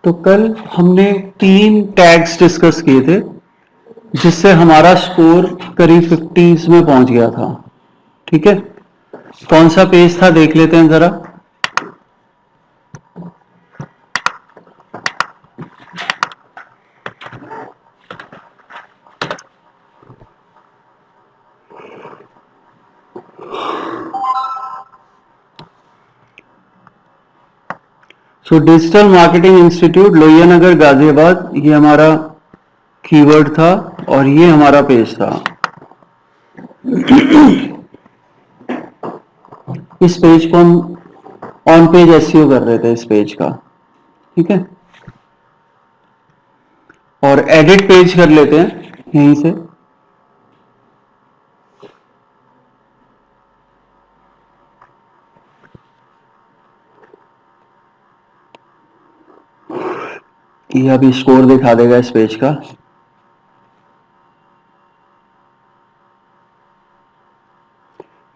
तो कल हमने 3 टैग्स डिस्कस किए थे जिससे हमारा स्कोर करीब 50s में पहुंच गया था। ठीक है, कौन सा पेज था देख लेते हैं जरा। So digital marketing institute Lohia Nagar Ghaziabad, ये हमारा कीवर्ड था और ये हमारा पेज था। इस पेज को हम ऑन पेज एसईओ कर रहे थे इस पेज का। ठीक है, और एडिट पेज कर लेते हैं यहीं से। ये अभी स्कोर दिखा देगा इस पेज का।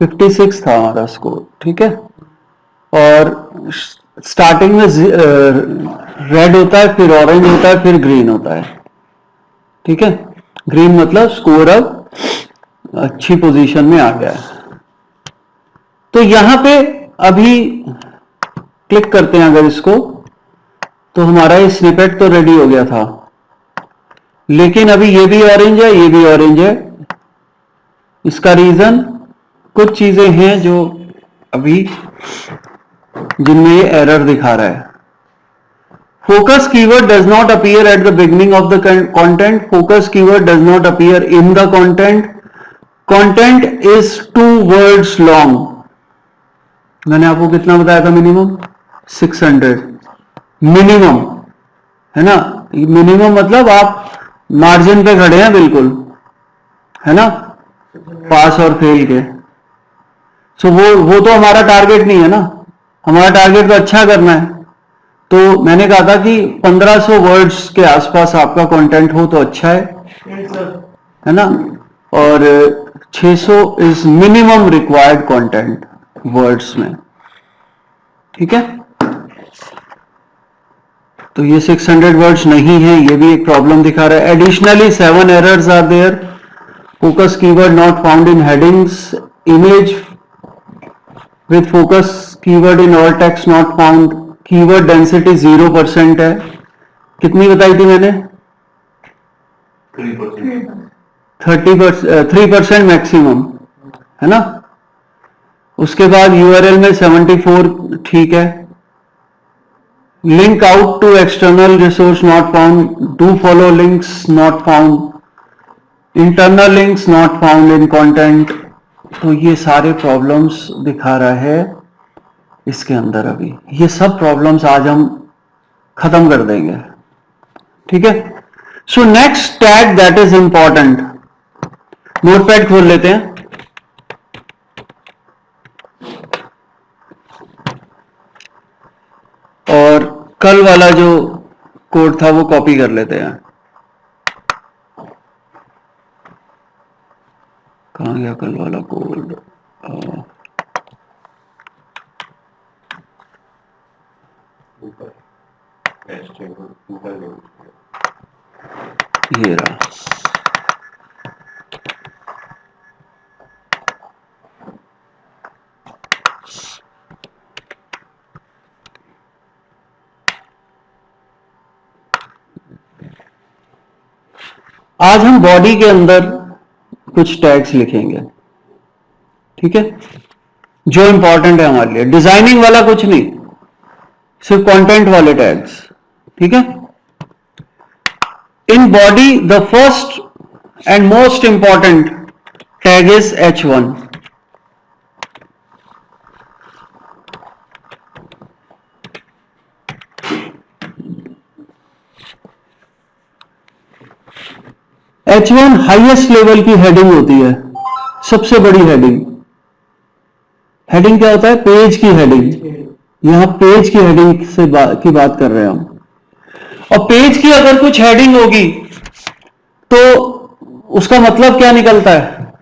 $56 था हमारा स्कोर। ठीक है, और स्टार्टिंग में रेड होता है, फिर ऑरेंज होता है, फिर ग्रीन होता है। ठीक है, ग्रीन मतलब स्कोर अब अच्छी पोजीशन में आ गया है। तो यहां पे अभी क्लिक करते हैं अगर इसको, तो हमारा ये स्निपेट तो रेडी हो गया था, लेकिन अभी ये भी ऑरेंज है, ये भी ऑरेंज है। इसका रीजन कुछ चीजें हैं जो अभी जिनमें ये एरर दिखा रहा है। Focus keyword does not appear at the beginning of the content, focus keyword does not appear in the content, content is 2 words long. मैंने आपको कितना बताया था मिनिमम? 600 मिनिमम, है ना। मिनिमम मतलब आप मार्जिन पे खड़े हैं बिल्कुल, है ना, पास और फेल के। सो वो तो हमारा टारगेट नहीं है ना, हमारा टारगेट तो अच्छा करना है। तो मैंने कहा था कि 1500 वर्ड्स के आसपास आपका कंटेंट हो तो अच्छा है ना, और 600 is minimum required content words में। ठीक है, तो ये 600 वर्ड्स नहीं है, ये भी एक प्रॉब्लम दिखा रहा है। Additionally 7 errors are there. Focus keyword not found in headings, image with focus keyword in all text not found, keyword density 0% है। कितनी बताई थी मैंने? 3% मैक्सिमम, है ना। उसके बाद यूआरएल में 74 ठीक है। Link out to external resource not found, do follow links not found, internal links not found in content. तो ये सारे प्रॉब्लम्स दिखा रहा है इसके अंदर। अभी ये सब प्रॉब्लम्स आज हम खत्म कर देंगे। ठीक है, so next tag that is important, notepad खोल लेते हैं और कल वाला जो कोड था वो कॉपी कर लेते हैं। कहां गया कल वाला कोड? ये रहा। आज हम बॉडी के अंदर कुछ टैग्स लिखेंगे। ठीक है, जो इंपॉर्टेंट है हमारे लिए, डिजाइनिंग वाला कुछ नहीं, सिर्फ कंटेंट वाले टैग्स। ठीक है, in body the first and most important tag is H1। H1 highest level की हेडिंग होती है, सबसे बड़ी हेडिंग। हेडिंग क्या होता है? पेज की हेडिंग। यहां पेज की हेडिंग से की बात कर रहे हैं हम। और पेज की अगर कुछ हेडिंग होगी तो उसका मतलब क्या निकलता है?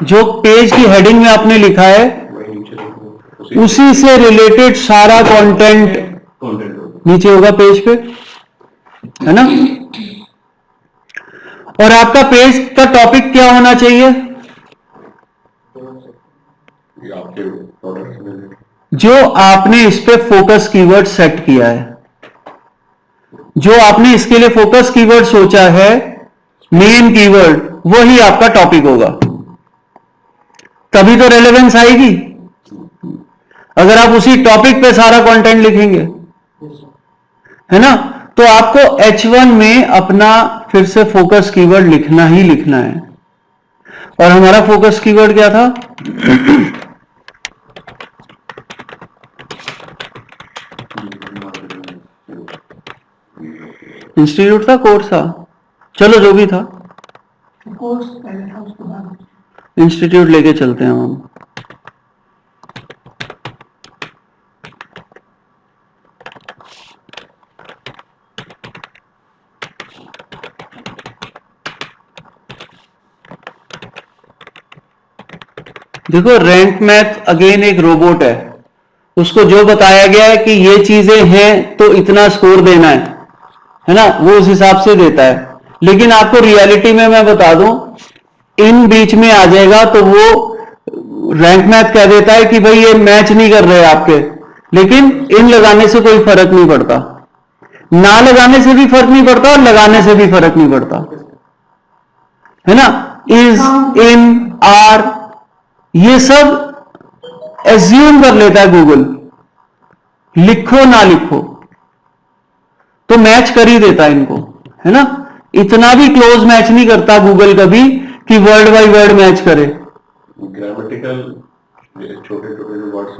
जो पेज की हेडिंग में आपने लिखा है उसी से रिलेटेड सारा कंटेंट नीचे होगा पेज पे, है ना। और आपका पेज का टॉपिक क्या होना चाहिए? जो आपने इस पे फोकस कीवर्ड सेट किया है, जो आपने इसके लिए फोकस कीवर्ड सोचा है, मेन कीवर्ड, वही आपका टॉपिक होगा, तभी तो रेलेवेंस आएगी। अगर आप उसी टॉपिक पे सारा कंटेंट लिखेंगे, है ना, तो आपको H1 में अपना फिर से फोकस कीवर्ड लिखना ही लिखना है। और हमारा फोकस कीवर्ड क्या था? इंस्टीट्यूट था, कोर्स था, चलो जो भी था, कोर्स पहले था, उसके बाद इंस्टीट्यूट लेके चलते हैं हम। देखो, रैंक मैथ अगेन एक रोबोट है, उसको जो बताया गया है कि ये चीजें हैं तो इतना स्कोर देना है ना, वो उस हिसाब से देता है। लेकिन आपको रियलिटी में मैं बता दूं, इन बीच में आ जाएगा तो वो रैंक मैथ कह देता है कि भाई ये मैच नहीं कर रहे आपके, लेकिन इन लगाने से कोई फर्क नहीं पड़ता, ना लगाने से भी फर्क नहीं पड़ता और लगाने से भी फर्क नहीं पड़ता, है ना। इज, इन, आर, ये सब एज्यूम कर लेता है गूगल, लिखो ना लिखो तो मैच कर ही देता है इनको, है ना। इतना भी क्लोज मैच नहीं करता गूगल कभी कि वर्ड बाय वर्ड मैच करे।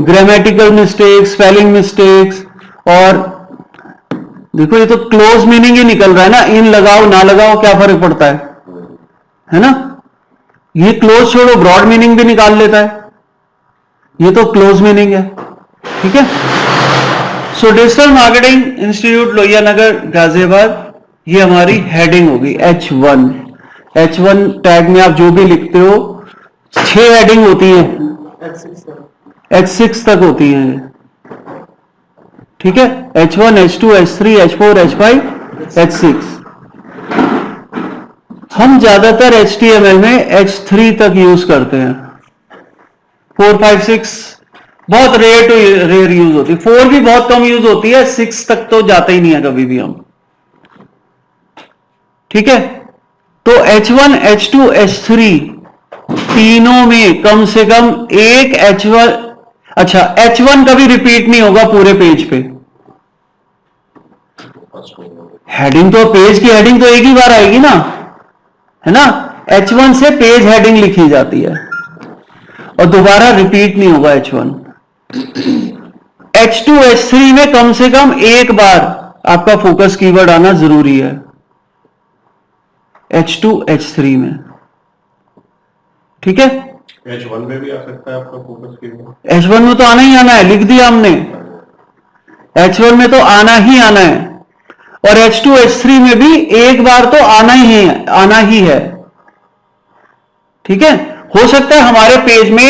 ग्रामेटिकल मिस्टेक्स, स्पेलिंग मिस्टेक्स, और देखो ये तो क्लोज मीनिंग ही निकल रहा है ना, इन लगाओ ना लगाओ क्या फर्क पड़ता है ना। ये क्लोज छोड़ो, ब्रॉड मीनिंग भी निकाल लेता है, ये तो क्लोज मीनिंग है, ठीक है। So digital marketing institute Lohia Nagar Ghaziabad, ये हमारी हेडिंग होगी H1। H1 टैग में आप जो भी लिखते हो, 6 हेडिंग होती है, H6 तक होती है, ठीक है। H1, H2, H3, H4, H5, H6। हम ज्यादातर HTML में H3 तक यूज करते हैं, 4, 5, 6 बहुत रेयर यूज होती है, 4 भी बहुत कम यूज होती है, 6 तक तो जाते ही नहीं है कभी भी हम, ठीक है। तो H1, H2, H3 तीनों में कम से कम एक H1, अच्छा H1 कभी रिपीट नहीं होगा पूरे पेज पे, हेडिंग तो पेज की हेडिंग तो एक ही बार आएगी ना, है ना। H1 से पेज हेडिंग लिखी जाती है और दोबारा रिपीट नहीं होगा H1। H2, H3 में कम से कम एक बार आपका फोकस कीवर्ड आना जरूरी है, H2, H3 में, ठीक है। H1 में भी आ सकता है आपका फोकस कीवर्ड, H1 में तो आना ही आना है, लिख दिया हमने, H1 में तो आना ही आना है, और H2, H3 में भी एक बार तो आना ही है, ठीक है। हो सकता है हमारे पेज में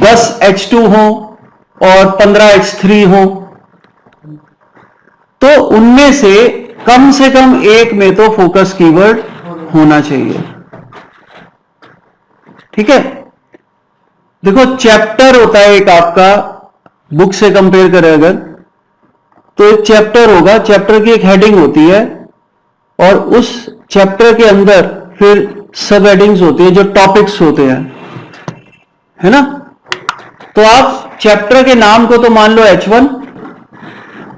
10 H2 हो और 15 H3 हो, तो उनमें से कम एक में तो फोकस कीवर्ड होना चाहिए, ठीक है। देखो, चैप्टर होता है एक आपका, बुक से कंपेयर करें अगर, तो एक चैप्टर होगा, चैप्टर की एक हेडिंग होती है और उस चैप्टर के अंदर फिर सब हेडिंग्स होती है जो टॉपिक्स होते हैं, है ना। तो आप चैप्टर के नाम को तो मान लो H1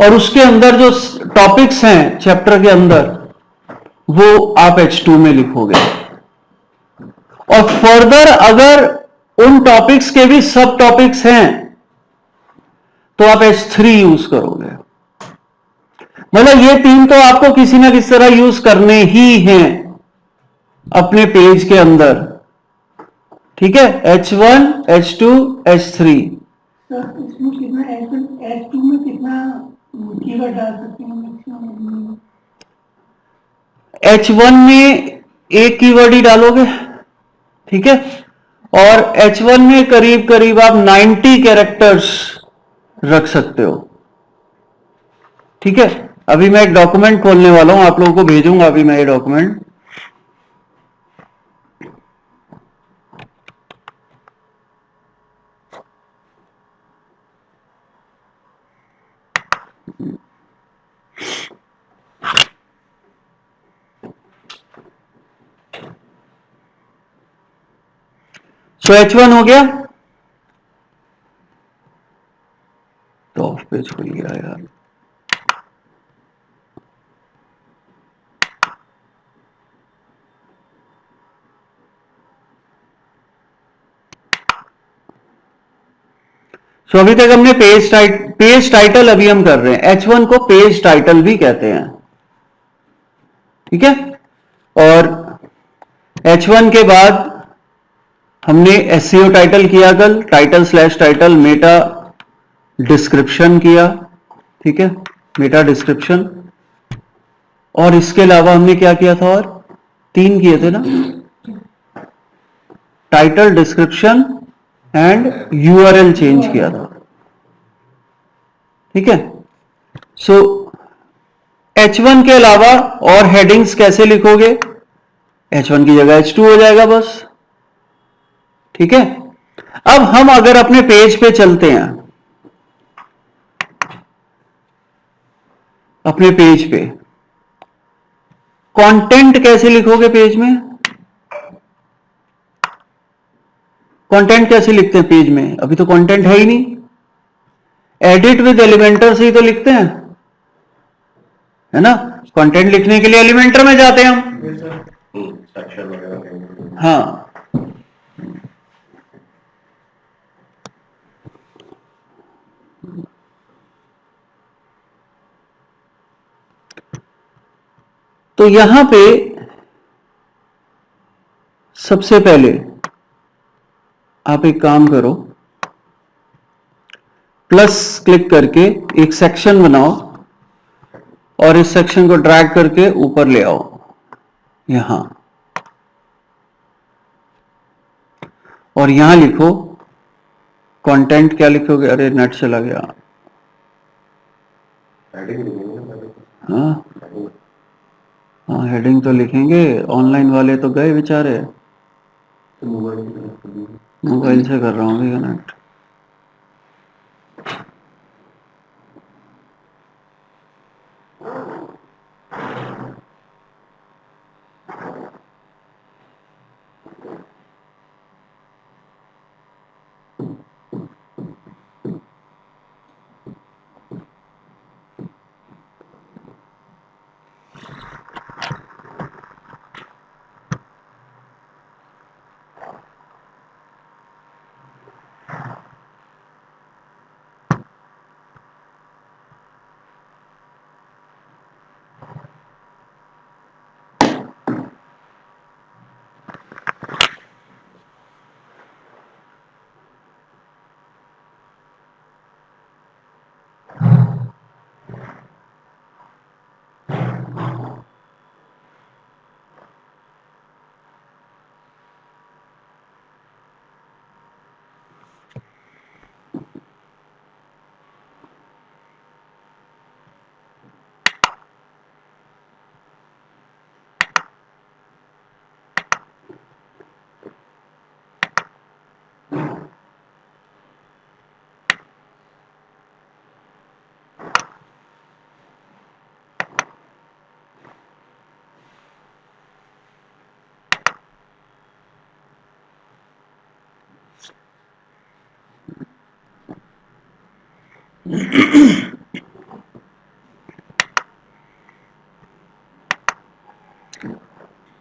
और उसके अंदर जो टॉपिक्स हैं चैप्टर के अंदर वो आप H2 में लिखोगे, और फर्दर अगर उन टॉपिक्स के भी सब टॉपिक्स हैं तो आप H3 यूज करोगे। मतलब ये तीन तो आपको किसी ना किसी तरह यूज करने ही हैं अपने पेज के अंदर, ठीक है। H1, H2, H3। सर इसमें कितना H2 में कितना कीवर्ड डाल सकते हैं मैक्सिमम? H1 में एक कीवर्ड ही डालोगे, ठीक है। और H1 में करीब करीब आप 90 कैरेक्टर्स रख सकते हो, ठीक है। अभी मैं एक डॉक्यूमेंट खोलने वाला हूं, आप लोगों को भेजूंगा अभी मैं ये डॉक्यूमेंट। सो H1 हो गया, तो ऑफ पेज खुल गया यार। सो अभी तक हमने पेज टाइटल अभी हम कर रहे हैं, H1 को पेज टाइटल भी कहते हैं, ठीक है। और H1 के बाद हमने SEO टाइटल किया कल, title slash title Meta description किया, ठीक है, मेटा डिस्क्रिप्शन। और इसके अलावा हमने क्या किया था, और 3 किए थे ना, title description and URL change किया था, ठीक है। सो H1 के अलावा और हेडिंग्स कैसे लिखोगे, H1 की जगह H2 हो जाएगा बस, ठीक है। अब हम अगर अपने पेज पे चलते हैं, अपने पेज पे कंटेंट कैसे लिखोगे पेज में, कंटेंट कैसे लिखते हैं पेज में, अभी तो कंटेंट है ही नहीं, एडिट विद एलिमेंटर से ही तो लिखते हैं, है ना। कंटेंट लिखने के लिए एलिमेंटर में जाते हैं हम, सेक्शन वगैरह। हाँ। तो यहां पे सबसे पहले आप एक काम करो, प्लस क्लिक करके एक सेक्शन बनाओ और इस सेक्शन को ड्रैग करके ऊपर ले आओ यहां, और यहां लिखो कंटेंट। क्या लिखोगे, अरे नेट चला गया, हाँ हाँ हेडिंग तो लिखेंगे, ऑनलाइन वाले तो गए बेचारे, मोबाइल से कर रहा हूँ भैया नेट।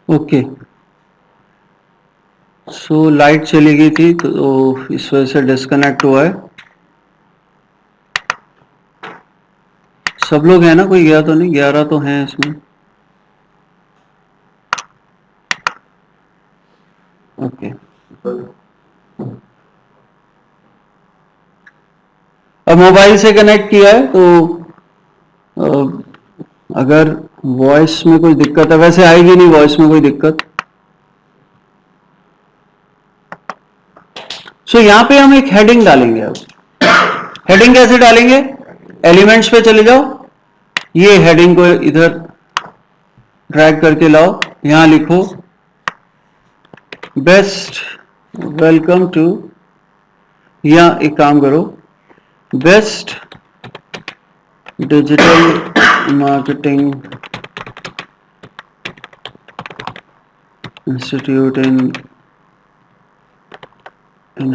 ओके, सो लाइट चली गई थी तो इस वजह से डिस्कनेक्ट हुआ है। सब लोग हैं ना, कोई गया तो नहीं, 11 तो हैं इसमें, ओके। अब मोबाइल से कनेक्ट किया है तो अगर वॉइस में कोई दिक्कत है, वैसे आएगी नहीं वॉइस में कोई दिक्कत। सो यहां पे हम एक हेडिंग डालेंगे। अब हेडिंग कैसे डालेंगे, एलिमेंट्स पे चले जाओ, ये हेडिंग को इधर ड्रैग करके लाओ, यहां लिखो बेस्ट वेलकम टू, या एक काम करो, बेस्ट डिजिटल मार्केटिंग इंस्टीट्यूट इन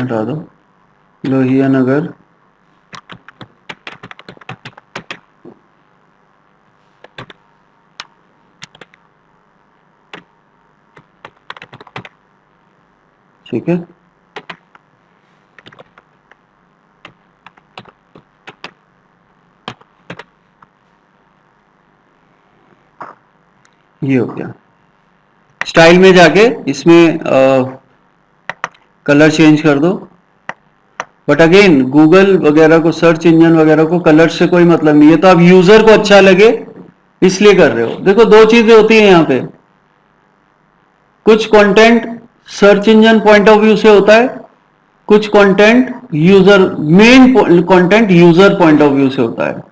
हटा दो, लोहिया नगर, ठीक है। ये हो गया। स्टाइल में जाके इसमें कलर चेंज कर दो, बट अगेन गूगल वगैरह को, सर्च इंजन वगैरह को कलर से कोई मतलब नहीं है, तो आप यूजर को अच्छा लगे इसलिए कर रहे हो। देखो दो चीजें होती हैं यहां पे, कुछ content search engine point of view से होता है, कुछ content user, main content user point of view से होता है,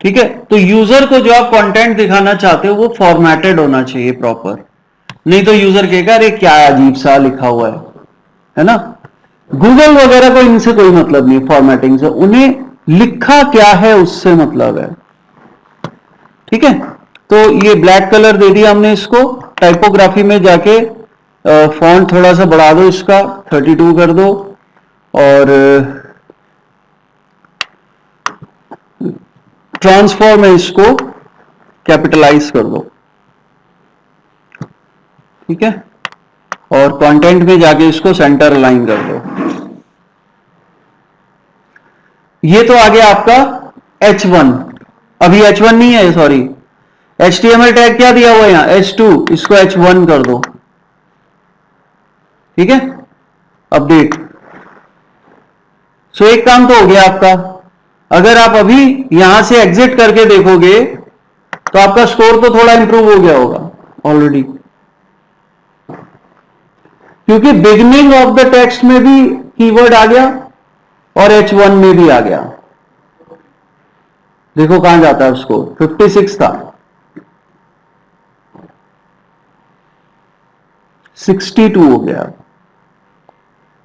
ठीक है। तो यूजर को जो आप कंटेंट दिखाना चाहते हो वो फॉर्मेटेड होना चाहिए प्रॉपर, नहीं तो यूजर कहेगा अरे क्या अजीब सा लिखा हुआ है ना। गूगल वगैरह को इनसे कोई मतलब नहीं फॉर्मेटिंग से, उन्हें लिखा क्या है उससे मतलब है, ठीक है। तो ये ब्लैक कलर दे दिया हमने इसको। टाइपोग्राफी में जाके फॉन्ट थोड़ा सा बढ़ा दो, इसका 32 कर दो, और ट्रांसफॉर्म में इसको कैपिटलाइज कर दो, ठीक है। और कंटेंट में जाके इसको सेंटर अलाइन कर दो। ये तो आ गया आपका H1, अभी H1 नहीं है, सॉरी, HTML टैग क्या दिया हुआ है यहां, H2, इसको H1 कर दो, ठीक है। अपडेट। सो एक काम तो हो गया आपका। अगर आप अभी यहां से एग्जिट करके देखोगे तो आपका स्कोर तो थोड़ा इंप्रूव हो गया होगा ऑलरेडी, क्योंकि बिगनिंग ऑफ द टेक्स्ट में भी कीवर्ड आ गया और H1 में भी आ गया। देखो कहां जाता है स्कोर, 56 था, 62 हो गया,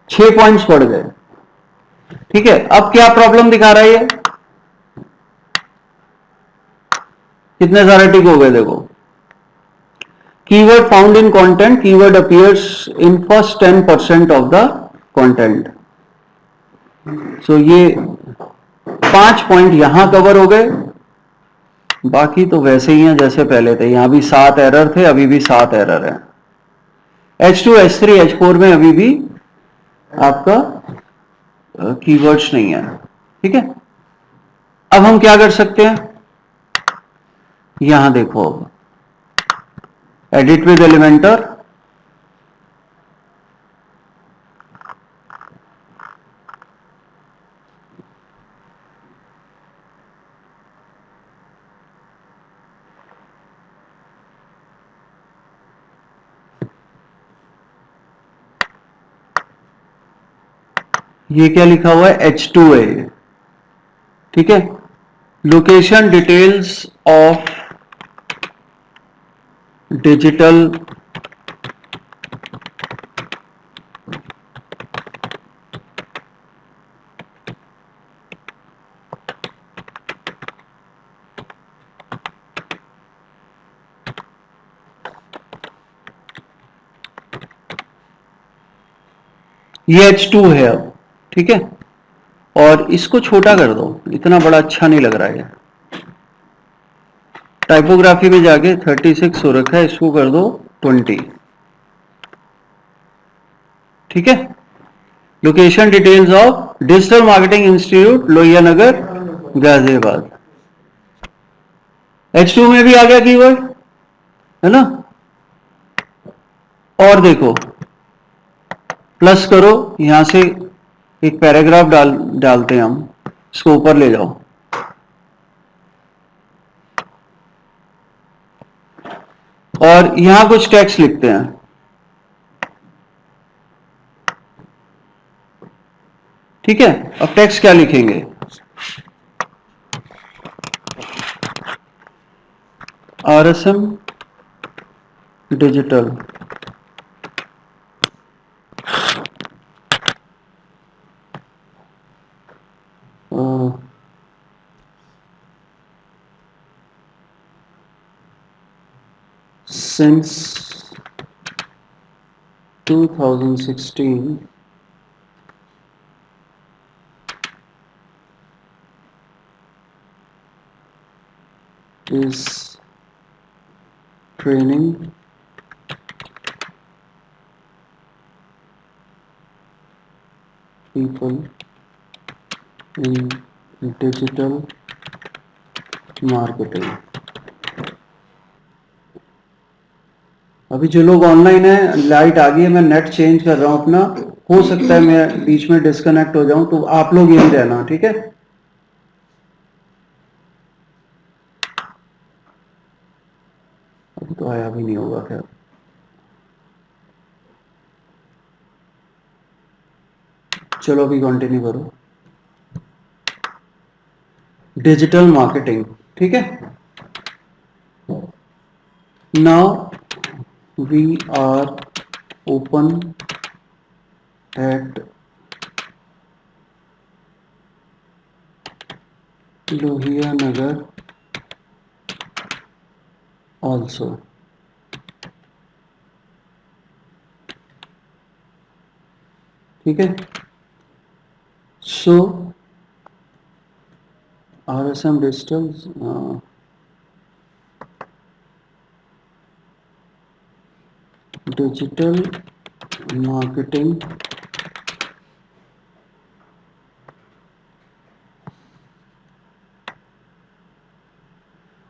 6 पॉइंट्स बढ़ गए, ठीक है। अब क्या प्रॉब्लम दिखा रहा है ये, कितने सारे टिक हो गए देखो। Keyword found in content, keyword appears in first 10% of the content. So ये 5 पॉइंट यहां कवर हो गए, बाकी तो वैसे ही हैं जैसे पहले थे। यहां भी 7 एरर थे, अभी भी 7 एरर है। H2, H3, H4 में अभी भी आपका कीवर्ड्स नहीं है, ठीक है। अब हम क्या कर सकते हैं, यहां देखो, एडिट विद एलिमेंटर, ये क्या लिखा हुआ है, H2 है, ठीक है। लोकेशन डिटेल्स ऑफ डिजिटल ये H2 है अब, ठीक है। और इसको छोटा कर दो, इतना बड़ा अच्छा नहीं लग रहा है। टाइपोग्राफी में जाके 36 हो रखा है, इसको कर दो 20, ठीक है। Location details of digital marketing institute Lohia Nagar Ghaziabad. H2 में भी आ गया कीवर्ड, है ना। और देखो, प्लस करो, यहां से एक पैराग्राफ डालते हैं हम, इसको ऊपर ले जाओ, और यहां कुछ टेक्स्ट लिखते हैं, ठीक है। अब टेक्स्ट क्या लिखेंगे, RSM digital, since 2016 is training people in digital marketing। अभी जो लोग ऑनलाइन है, लाइट आ गई है, मैं नेट चेंज कर रहा हूं अपना, हो सकता है मैं बीच में डिस्कनेक्ट हो जाऊं, तो आप लोग यहीं रहना, ठीक है। अभी तो आया भी नहीं होगा, खैर। चलो अभी कंटिन्यू करो। डिजिटल मार्केटिंग, ठीक है। Now we are open at Lohia Nagar also. ठीक है। So RSM digital digital marketing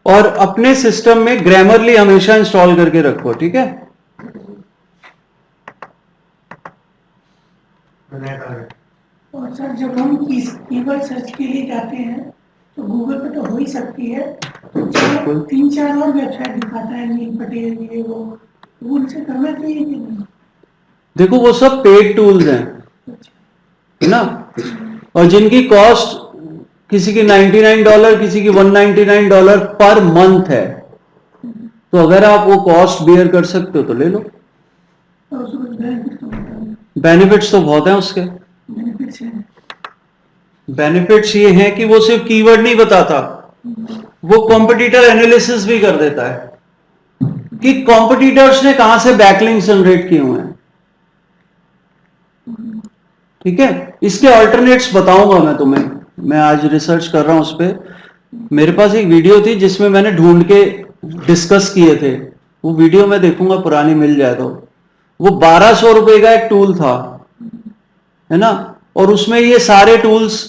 और अपने सिस्टम में ग्रामरली हमेशा इंस्टॉल करके रखो, ठीक है। और सर जब हम कीवर्ड सर्च के लिए जाते हैं तो गूगल पे तो हो ही सकती है, तो 3-4 और वेबसाइट दिखाता है, नील पटेल ये वो, तो उनसे करना चाहिए कि नहीं? देखो वो सब पेड टूल्स हैं, है ना, और जिनकी कॉस्ट किसी की $99, किसी की $199 पर मंथ है। तो अगर आप वो कॉस्ट बियर कर सकते हो तो ले लो। और उसको बेनिफिट तो बताओ। बेनिफिट्स तो बहुत हैं उसके। बेनिफिट्स हैं, बेनिफिट्स ये हैं कि वो सिर्फ कीवर्ड नहीं बताता, वो कॉम्पिटिटर एनालिसिस भी कर देता है कि कॉम्पिटिटर्स ने कहां से बैकलिंक जनरेट किए हुए हैं। ठीक है। इसके अल्टरनेट्स बताऊंगा मैं तुम्हें, मैं आज रिसर्च कर रहा हूं उस पर। मेरे पास एक वीडियो थी जिसमें मैंने ढूंढ के डिस्कस किए थे, वो वीडियो मैं देखूंगा, पुरानी मिल जाए तो। वो 1200 रुपए का एक टूल था, है ना, और उसमें ये सारे टूल्स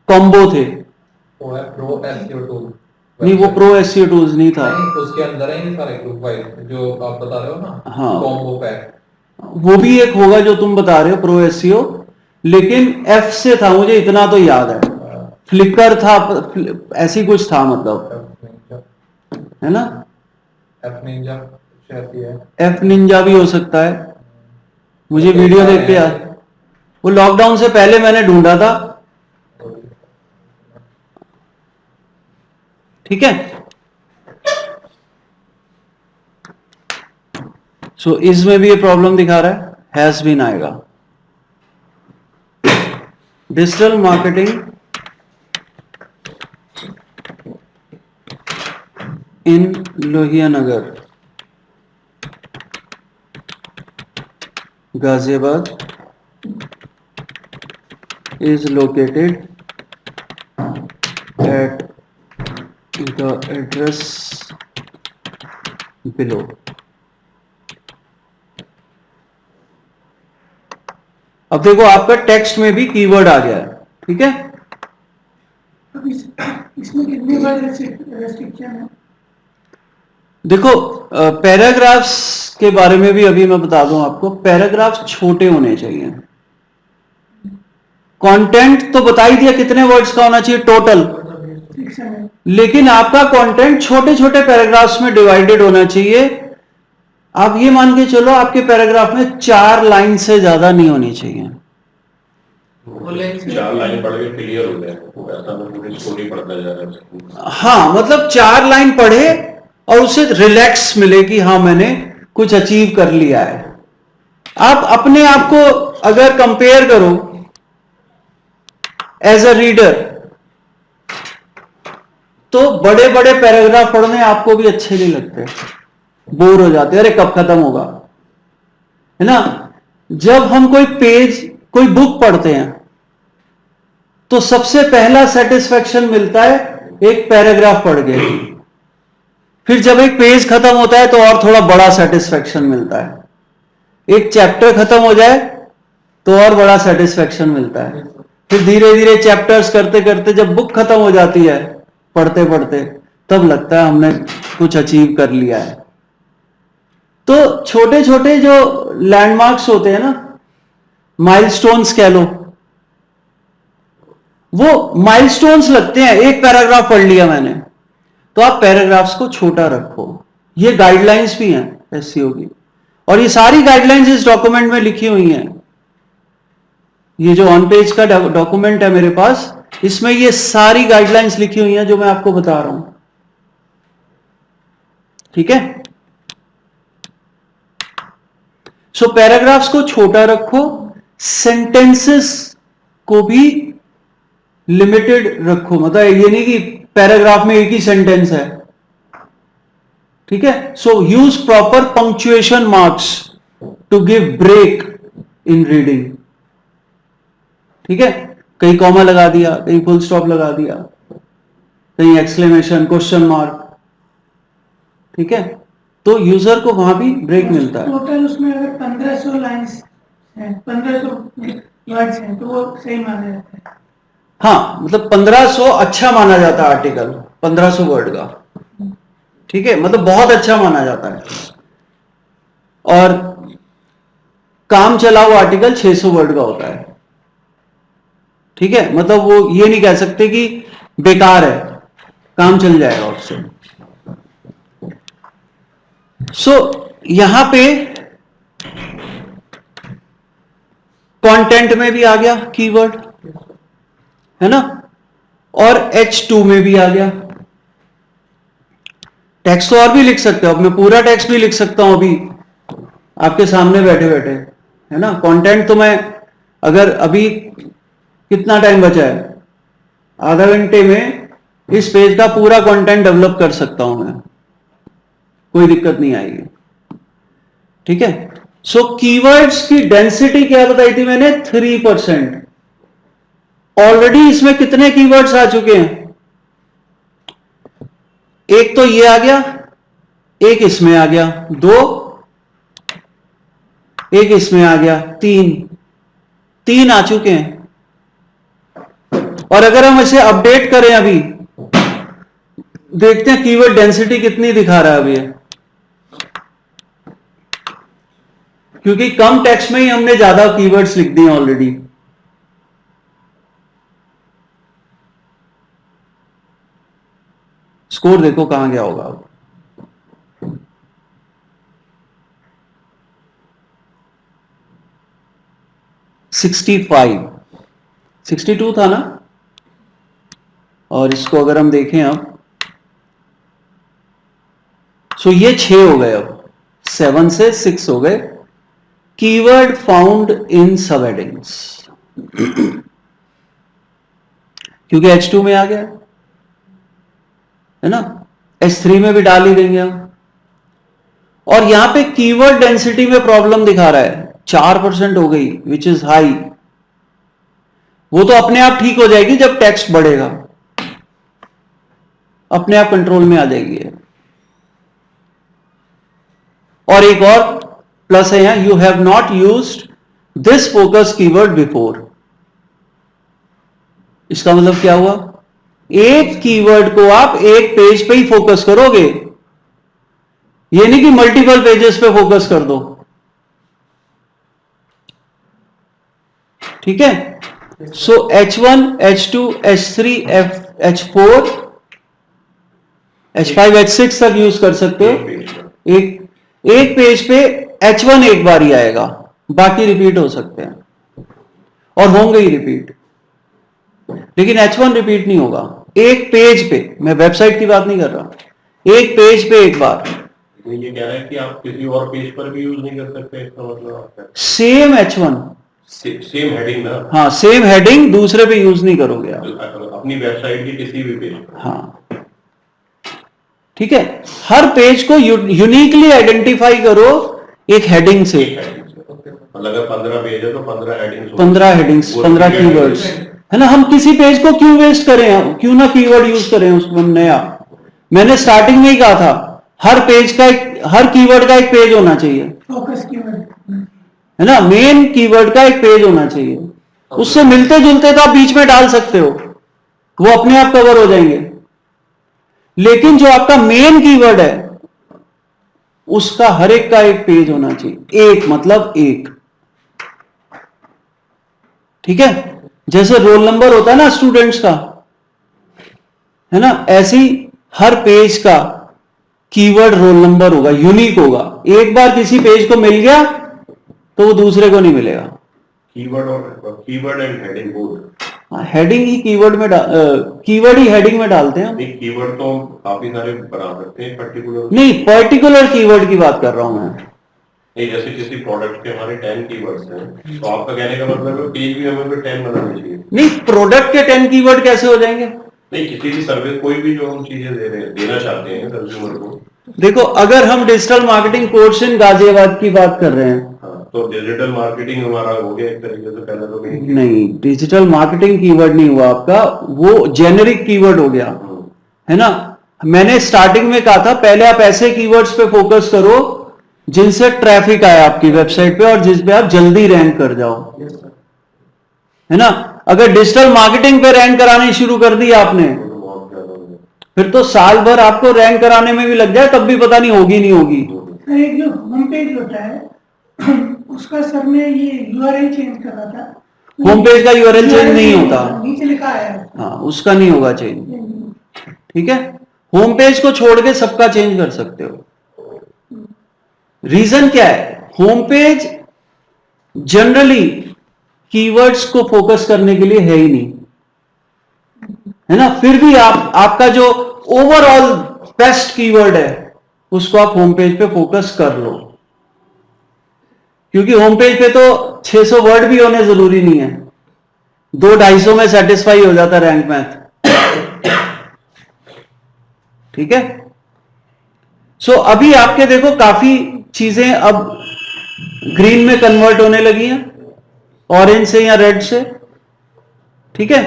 कॉम्बो थे। वो है प्रो एसईओ टूल। नहीं, वो प्रो एसईओ टूल्स नहीं था। नहीं, उसके अंदर है ये सारे ग्रुप वाइज जो आप बता रहे हो ना। हाँ, कॉम्बो पैक वो भी एक होगा जो तुम बता रहे हो, प्रो एसईओ, लेकिन एफ से था, मुझे इतना तो याद है। फ्लिकर था, ऐसी कुछ था, मतलब, है ना। एफ निंजा है। एफ निंजा भी हो सकता है, मुझे वीडियो देख के याद। वो लॉकडाउन से पहले मैंने ढूंढा था, ठीक है। सो इसमें भी ये प्रॉब्लम दिखा रहा है, हैज बीन आएगा। Digital marketing in Lohia Nagar, Ghaziabad is located at the address below। अब देखो आपका टेक्स्ट में भी कीवर्ड आ गया है, ठीक है। अब इसमें कितने बार रेस्ट्रिक्शन है? देखो पैराग्राफ्स के बारे में भी अभी मैं बता दूं आपको, पैराग्राफ्स छोटे होने चाहिए। कंटेंट तो बता ही दिया कितने वर्ड्स का होना चाहिए टोटल, लेकिन आपका कंटेंट छोटे छोटे पैराग्राफ्स में डिवाइडेड होना चाहिए। आप ये मान के चलो आपके पैराग्राफ में 4 लाइन से ज्यादा नहीं होनी चाहिए। 4 लाइन पढ़ के क्लियर हो गया, ऐसा तो पूरी स्टोरी पढ़ता जा रहा है। हाँ, मतलब 4 लाइन पढ़े और उसे रिलैक्स मिले कि हाँ मैंने कुछ अचीव कर लिया है। आप अपने आप को अगर कंपेयर करो एज अ रीडर, तो बड़े बड़े पैराग्राफ पढ़ने आपको भी अच्छे नहीं लगते, बोर हो जाते, अरे कब खत्म होगा, है ना। जब हम कोई बुक पढ़ते हैं तो सबसे पहला सेटिस्फेक्शन मिलता है एक पैराग्राफ पढ़ के, फिर जब एक पेज खत्म होता है तो और थोड़ा बड़ा सेटिस्फेक्शन मिलता है, एक चैप्टर खत्म हो जाए तो और बड़ा सेटिस्फेक्शन मिलता है, फिर धीरे धीरे चैप्टर्स करते करते जब बुक खत्म हो जाती है पढ़ते पढ़ते, तब लगता है हमने कुछ अचीव कर लिया है। तो छोटे छोटे जो लैंडमार्क्स होते हैं ना, माइलस्टोन्स कह लो, वो माइलस्टोन्स लगते हैं। एक पैराग्राफ पढ़ लिया मैंने, तो आप पैराग्राफ्स को छोटा रखो। ये गाइडलाइंस भी हैं एसईओ की, और ये सारी गाइडलाइंस इस डॉक्यूमेंट में लिखी हुई हैं। ये जो ऑन पेज का डॉक्यूमेंट है मेरे पास, इसमें ये सारी गाइडलाइंस लिखी हुई हैं जो मैं आपको बता रहा हूं, ठीक है। सो पैराग्राफ्स को छोटा रखो, सेंटेंसेस को भी लिमिटेड रखो, मतलब ये नहीं कि पैराग्राफ में एक ही सेंटेंस है, ठीक है। So use proper punctuation marks to give break in reading, ठीक है। कहीं कॉमा लगा दिया, कहीं फुल स्टॉप लगा दिया, कहीं एक्सक्लेमेशन, क्वेश्चन मार्क, ठीक है। तो यूजर को वहां भी ब्रेक मिलता है। टोटल उसमें अगर 1500 लाइन्स हैं, 1500 वर्ड्स हैं, तो वो सही माना जाता है। हाँ, मतलब 1500 अच्छा माना जाता है आर्टिकल, 1500 वर्ड का, ठीक है, मतलब बहुत अच्छा माना जाता है। और काम चला हुआ आर्टिकल 600 वर्ड का होता है, ठीक है। मतलब वो ये नहीं कह सकते कि बेकार है, काम चल जाएगा उससे। सो यहां पे कंटेंट में भी आ गया कीवर्ड, है ना, और H2 में भी आ गया। टेक्स्ट तो और भी लिख सकते हो, अब मैं पूरा टेक्स्ट भी लिख सकता हूं अभी आपके सामने बैठे बैठे, है ना। कंटेंट तो मैं, अगर अभी कितना टाइम बचा है, आधा घंटे में इस पेज का पूरा कंटेंट डेवलप कर सकता हूं मैं, कोई दिक्कत नहीं आएगी, ठीक है। सो कीवर्ड्स की डेंसिटी क्या बताई थी मैंने, 3%। ऑलरेडी इसमें कितने कीवर्ड्स आ चुके हैं, एक तो ये आ गया, एक इसमें आ गया, 2, एक इसमें आ गया, 3 आ चुके हैं। और अगर हम इसे अपडेट करें, अभी देखते हैं कीवर्ड डेंसिटी कितनी दिखा रहा है अभी, क्योंकि कम टेक्स्ट में ही हमने ज्यादा कीवर्ड्स लिख दिए ऑलरेडी। स्कोर देखो कहां गया होगा अब, $65, 62 था ना। और इसको अगर हम देखें अब, सो ये 6 हो गए, अब 7 से 6 हो गए। कीवर्ड फाउंड इन सब हेडिंग्स, क्योंकि H2 में आ गया, है ना। H3 में भी डाल ही देंगे हम। और यहां पे कीवर्ड डेंसिटी में प्रॉब्लम दिखा रहा है, 4% हो गई, विच इज हाई। वो तो अपने आप ठीक हो जाएगी जब टेक्स्ट बढ़ेगा, अपने आप कंट्रोल में आ जाएगी। और एक और प्लस है यहां, you have not used this focus keyword before. इसका मतलब क्या हुआ, एक कीवर्ड को आप एक पेज पे ही फोकस करोगे, ये नहीं कि मल्टीपल पेजेस पे फोकस कर दो, ठीक है। सो H1, H2, H3, H4, H5, H6 तक यूज कर सकते हो। एक पेज पे H1 एक बार ही आएगा, बाकी रिपीट हो सकते हैं, और होंगे ही रिपीट, लेकिन H1 रिपीट नहीं होगा एक पेज पे। मैं वेबसाइट की बात नहीं कर रहा, एक पेज पे एक बार। ये कह रहा है कि आप किसी और पेज पर भी यूज नहीं कर सकते, इसका मतलब आपका सेम H1, सेम हेडिंग ना, हाँ सेम हेडिंग दूसरे पे यूज नहीं करोगे आप। अपनी वेबसाइट के किसी भी पेज पर। हाँ ठीक है, हर पेज को यूनिकली आइडेंटिफाई करो एक हेडिंग से। मतलब अगर 15 पेज है तो 15 हेडिंग्स, 15 हेडिंग्स, 15 कीवर्ड्स, है ना। हम किसी पेज को क्यों वेस्ट करें, क्यों ना कीवर्ड यूज करें उसमें नया। मैंने स्टार्टिंग में ही कहा था हर पेज का हर कीवर्ड का एक पेज होना चाहिए, फोकस कीवर्ड। है ना। मेन कीवर्ड का एक पेज होना चाहिए, उससे मिलते जुलते तो आप बीच में डाल सकते हो, वो अपने आप कवर हो जाएंगे। लेकिन जो आपका मेन कीवर्ड है उसका हर एक का एक पेज होना चाहिए, एक मतलब एक, ठीक है। जैसे रोल नंबर होता है ना स्टूडेंट्स का, है ना, ऐसे ही हर पेज का कीवर्ड रोल नंबर होगा, यूनिक होगा। एक बार किसी पेज को मिल गया तो वो दूसरे को नहीं मिलेगा। Keyword and heading both. Heading he keyword में कीवर्ड ही हेडिंग में डालते हैं। नहीं, कीवर्ड तो काफी सारे बना सकते हैं, पर्टिकुलर नहीं, पर्टिकुलर कीवर्ड की बात कर रहा हूं मैं। नहीं, जैसे किसी प्रोडक्ट के हमारे 10 कीवर्ड्स हैं, तो आपका कहने का मतलब है पेज भी हमें 10 बनाने चाहिए। नहीं, प्रोडक्ट के 10 कीवर्ड कैसे हो जाएंगे? नहीं, किसी भी सर्विस, कोई भी जो हम चीजें देना चाहते हैं कंज्यूमर को। देखो, अगर हम digital marketing course in Ghaziabad की बात कर रहे हैं, हाँ, तो डिजिटल मार्केटिंग हमारा हो गया एक तरीके से, पहले तो नहीं, डिजिटल मार्केटिंग कीवर्ड नहीं हुआ आपका, वो जेनेरिक कीवर्ड हो गया, है ना। मैंने स्टार्टिंग में कहा था पहले आप ऐसे कीवर्ड्स पे फोकस करो जिनसे ट्रैफिक आए आपकी वेबसाइट पे और जिस पे आप जल्दी रैंक कर जाओ, है ना। अगर डिजिटल मार्केटिंग पे रैंक करानी शुरू कर दी आपने, फिर तो साल भर आपको रैंक कराने में भी लग जाए तब भी पता नहीं होगी नहीं होगी। एक जो होम पेज होता है उसका सर ने ये यूआरएल चेंज कर रहा था। होम पेज का यूआरएल चेंज नहीं होता, नीचे लिखा है। हाँ, उसका नहीं होगा चेंज, ठीक है। होम पेज को छोड़ के सबका चेंज कर सकते हो। रीजन क्या है? होम पेज जनरली कीवर्ड्स को फोकस करने के लिए है ही नहीं, है ना। फिर भी आपका जो ओवरऑल बेस्ट कीवर्ड है उसको आप होम पेज पे फोकस कर लो, क्योंकि होम पेज पे तो 600 वर्ड भी होने जरूरी नहीं है, 200-250 में सेटिस्फाई हो जाता रैंक मैथ, ठीक है। सो अभी आपके देखो काफी चीजें अब ग्रीन में कन्वर्ट होने लगी हैं, ऑरेंज से या रेड से, ठीक है।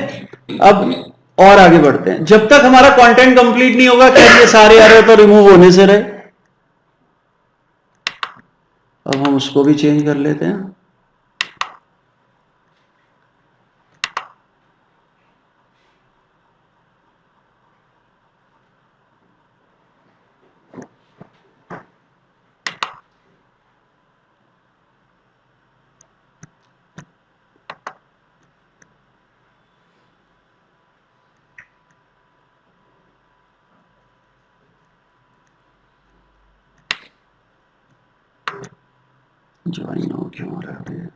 अब और आगे बढ़ते हैं, जब तक हमारा कंटेंट कंप्लीट नहीं होगा क्या ये सारे एरर तो रिमूव होने से रहे। अब हम उसको भी चेंज कर लेते हैं। ज्वाइन हो क्यों हो रहा है?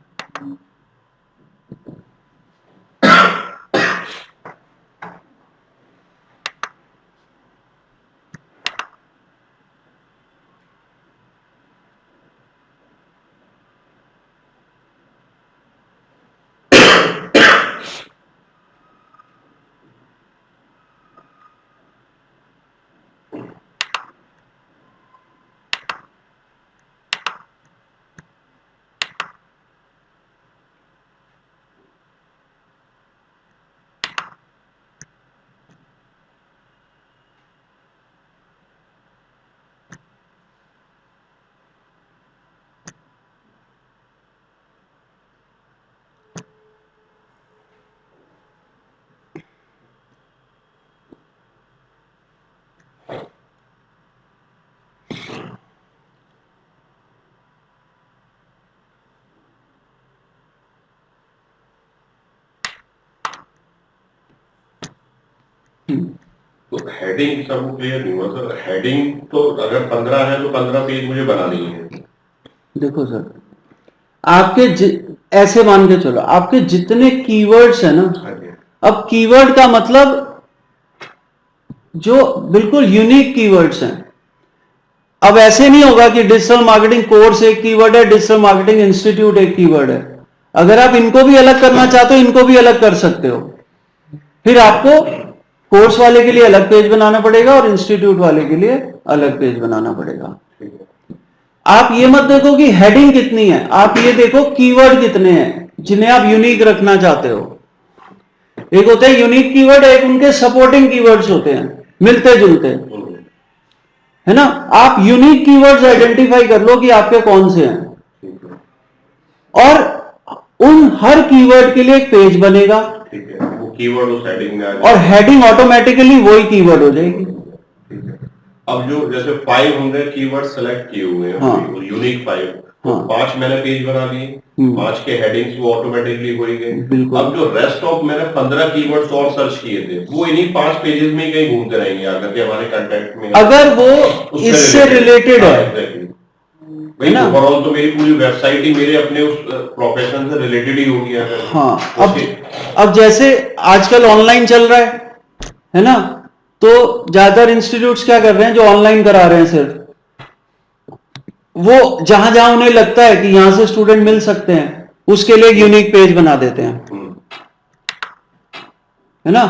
तो हेडिंग सब क्लियर नहीं हुआ सर। हेडिंग तो अगर 15 है तो 15 पेज मुझे बनानी है। देखो सर, आपके ऐसे मान के चलो, आपके जितने कीवर्ड्स है ना, हाँ जी। अब कीवर्ड का मतलब जो बिल्कुल यूनिक कीवर्ड्स हैं। अब ऐसे नहीं होगा कि डिजिटल मार्केटिंग कोर्स एक कीवर्ड है, डिजिटल मार्केटिंग इंस्टीट्यूट एक कीवर्ड है। अगर आप इनको भी अलग करना चाहते हो, इनको भी अलग कर सकते हो। फिर आपको कोर्स वाले के लिए अलग पेज बनाना पड़ेगा और इंस्टीट्यूट वाले के लिए अलग पेज बनाना पड़ेगा। आप ये मत देखो कि हेडिंग कितनी है, आप ये देखो कीवर्ड कितने हैं जिन्हें आप यूनिक रखना चाहते हो। एक होते हैं यूनिक कीवर्ड, एक उनके सपोर्टिंग कीवर्ड्स होते हैं, मिलते जुलते, है ना। आप यूनिक कीवर्ड्स आइडेंटिफाई कर लो कि आपके कौन से हैं, और उन हर कीवर्ड के लिए एक पेज बनेगा, ठीक है, वो कीवर्ड उस हेडिंग में आ और जाए। हेडिंग ऑटोमेटिकली वही कीवर्ड हो जाएगी। अब जो जैसे 5 हमने कीवर्ड सेलेक्ट किए हुए हैं, हाँ। यूनिक 5, तो हाँ। 5 मैंने पेज बना दिए, 5 के हेडिंग्स वो ऑटोमेटिकली हो ही गए। बिल्कुल। अब जो रेस्ट ऑफ मैंने 15 कीवर्ड्स और सर्च किए थे, वो इन्हीं 5 पेजेस में ही कहीं घूमते रहेंगे आकर के हमारे कंटेंट में, अगर वो इससे रिलेटेड है, भाई ओवरऑल तो मेरी पूरी वेबसाइट ही मेरे अपने उस प्रोफेशन से रिलेटेड ही होगी अगर। हाँ। अब जैसे आजकल ऑनलाइन चल रहा है ना, तो ज्यादातर इंस्टीट्यूट्स क्या कर रहे हैं, जो ऑनलाइन करा रहे हैं सिर्फ, वो जहां जहां उन्हें लगता है कि यहां से स्टूडेंट मिल सकते हैं, उसके लिए एक यूनिक पेज बना देते हैं, है ना।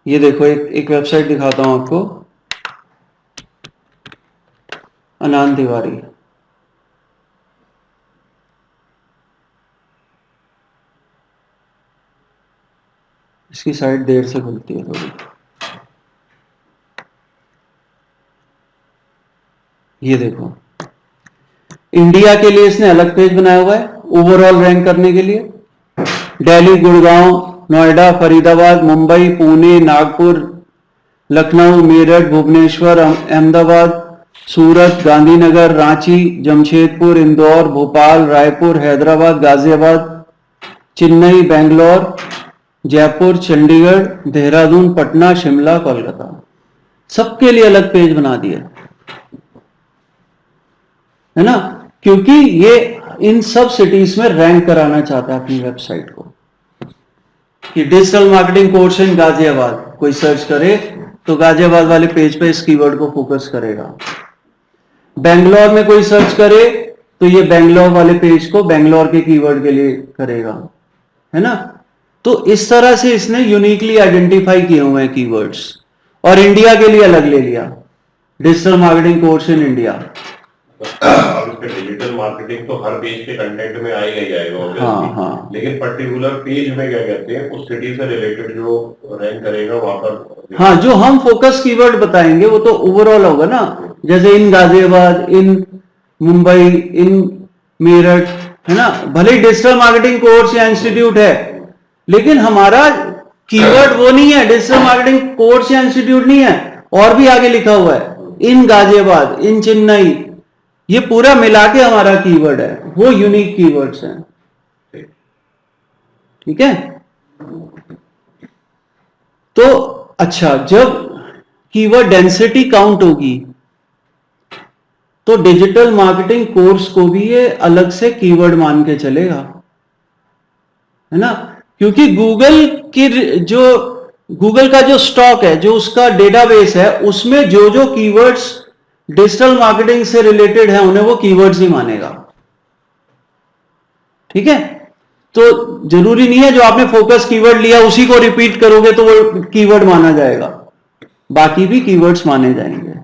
ये देखो एक वेबसाइट दिखाता हूं आपको, अनंत तिवारी। इसकी साइट देर से खुलती है थोड़ी। ये देखो, इंडिया के लिए इसने अलग पेज बनाया हुआ है ओवरऑल रैंक करने के लिए। दिल्ली, गुड़गांव, नोएडा, फरीदाबाद, मुंबई, पुणे, नागपुर, लखनऊ, मेरठ, भुवनेश्वर, अहमदाबाद, सूरत, गांधीनगर, रांची, जमशेदपुर, इंदौर, भोपाल, रायपुर, हैदराबाद, गाजियाबाद, चेन्नई, बेंगलोर, जयपुर, चंडीगढ़, देहरादून, पटना, शिमला, कोलकाता, सबके लिए अलग पेज बना दिया, है ना। क्योंकि ये इन सब सिटीज में रैंक कराना चाहता है अपनी वेबसाइट को, कि digital marketing course in Ghaziabad कोई सर्च करे तो गाजियाबाद वाले पेज पे इस कीवर्ड को फोकस करेगा। बेंगलोर में कोई सर्च करे तो ये बेंगलोर वाले पेज को बेंगलोर के कीवर्ड के लिए करेगा, है ना। तो इस तरह से इसने यूनिकली आइडेंटिफाई किए हुए हैं कीवर्ड्स, और इंडिया के लिए अलग ले लिया, digital marketing course in India. अब इसका डिजिटल मार्केटिंग तो हर पेज के कंटेंट में आएगा ही आएगा ऑब्वियसली। हाँ। लेकिन पर्टिकुलर पेज में क्या कहते हैं, उस सिटी से रिलेटेड जो रैंक करेगा वहां पर, हाँ, जो हम फोकस कीवर्ड बताएंगे वो तो ओवरऑल होगा ना, जैसे इन गाजियाबाद, इन मुंबई, इन मेरठ, है ना। भले ही डिजिटल मार्केटिंग कोर्स या इंस्टीट्यूट है, लेकिन हमारा कीवर्ड वो नहीं है, डिजिटल मार्केटिंग कोर्स या इंस्टीट्यूट नहीं है, और भी आगे लिखा हुआ है इन गाजियाबाद, इन चेन्नई, ये पूरा मिला के हमारा कीवर्ड है, वो यूनिक कीवर्ड्स हैं, ठीक है। तो अच्छा, जब कीवर्ड डेंसिटी काउंट होगी तो डिजिटल मार्केटिंग कोर्स को भी ये अलग से कीवर्ड मान के चलेगा, है ना। क्योंकि गूगल का जो स्टॉक है, जो उसका डेटाबेस है, उसमें जो जो कीवर्ड्स डिजिटल मार्केटिंग से रिलेटेड है उन्हें वो कीवर्ड्स ही मानेगा, ठीक है। तो जरूरी नहीं है जो आपने फोकस कीवर्ड लिया उसी को रिपीट करोगे तो वो कीवर्ड माना जाएगा, बाकी भी कीवर्ड्स माने जाएंगे,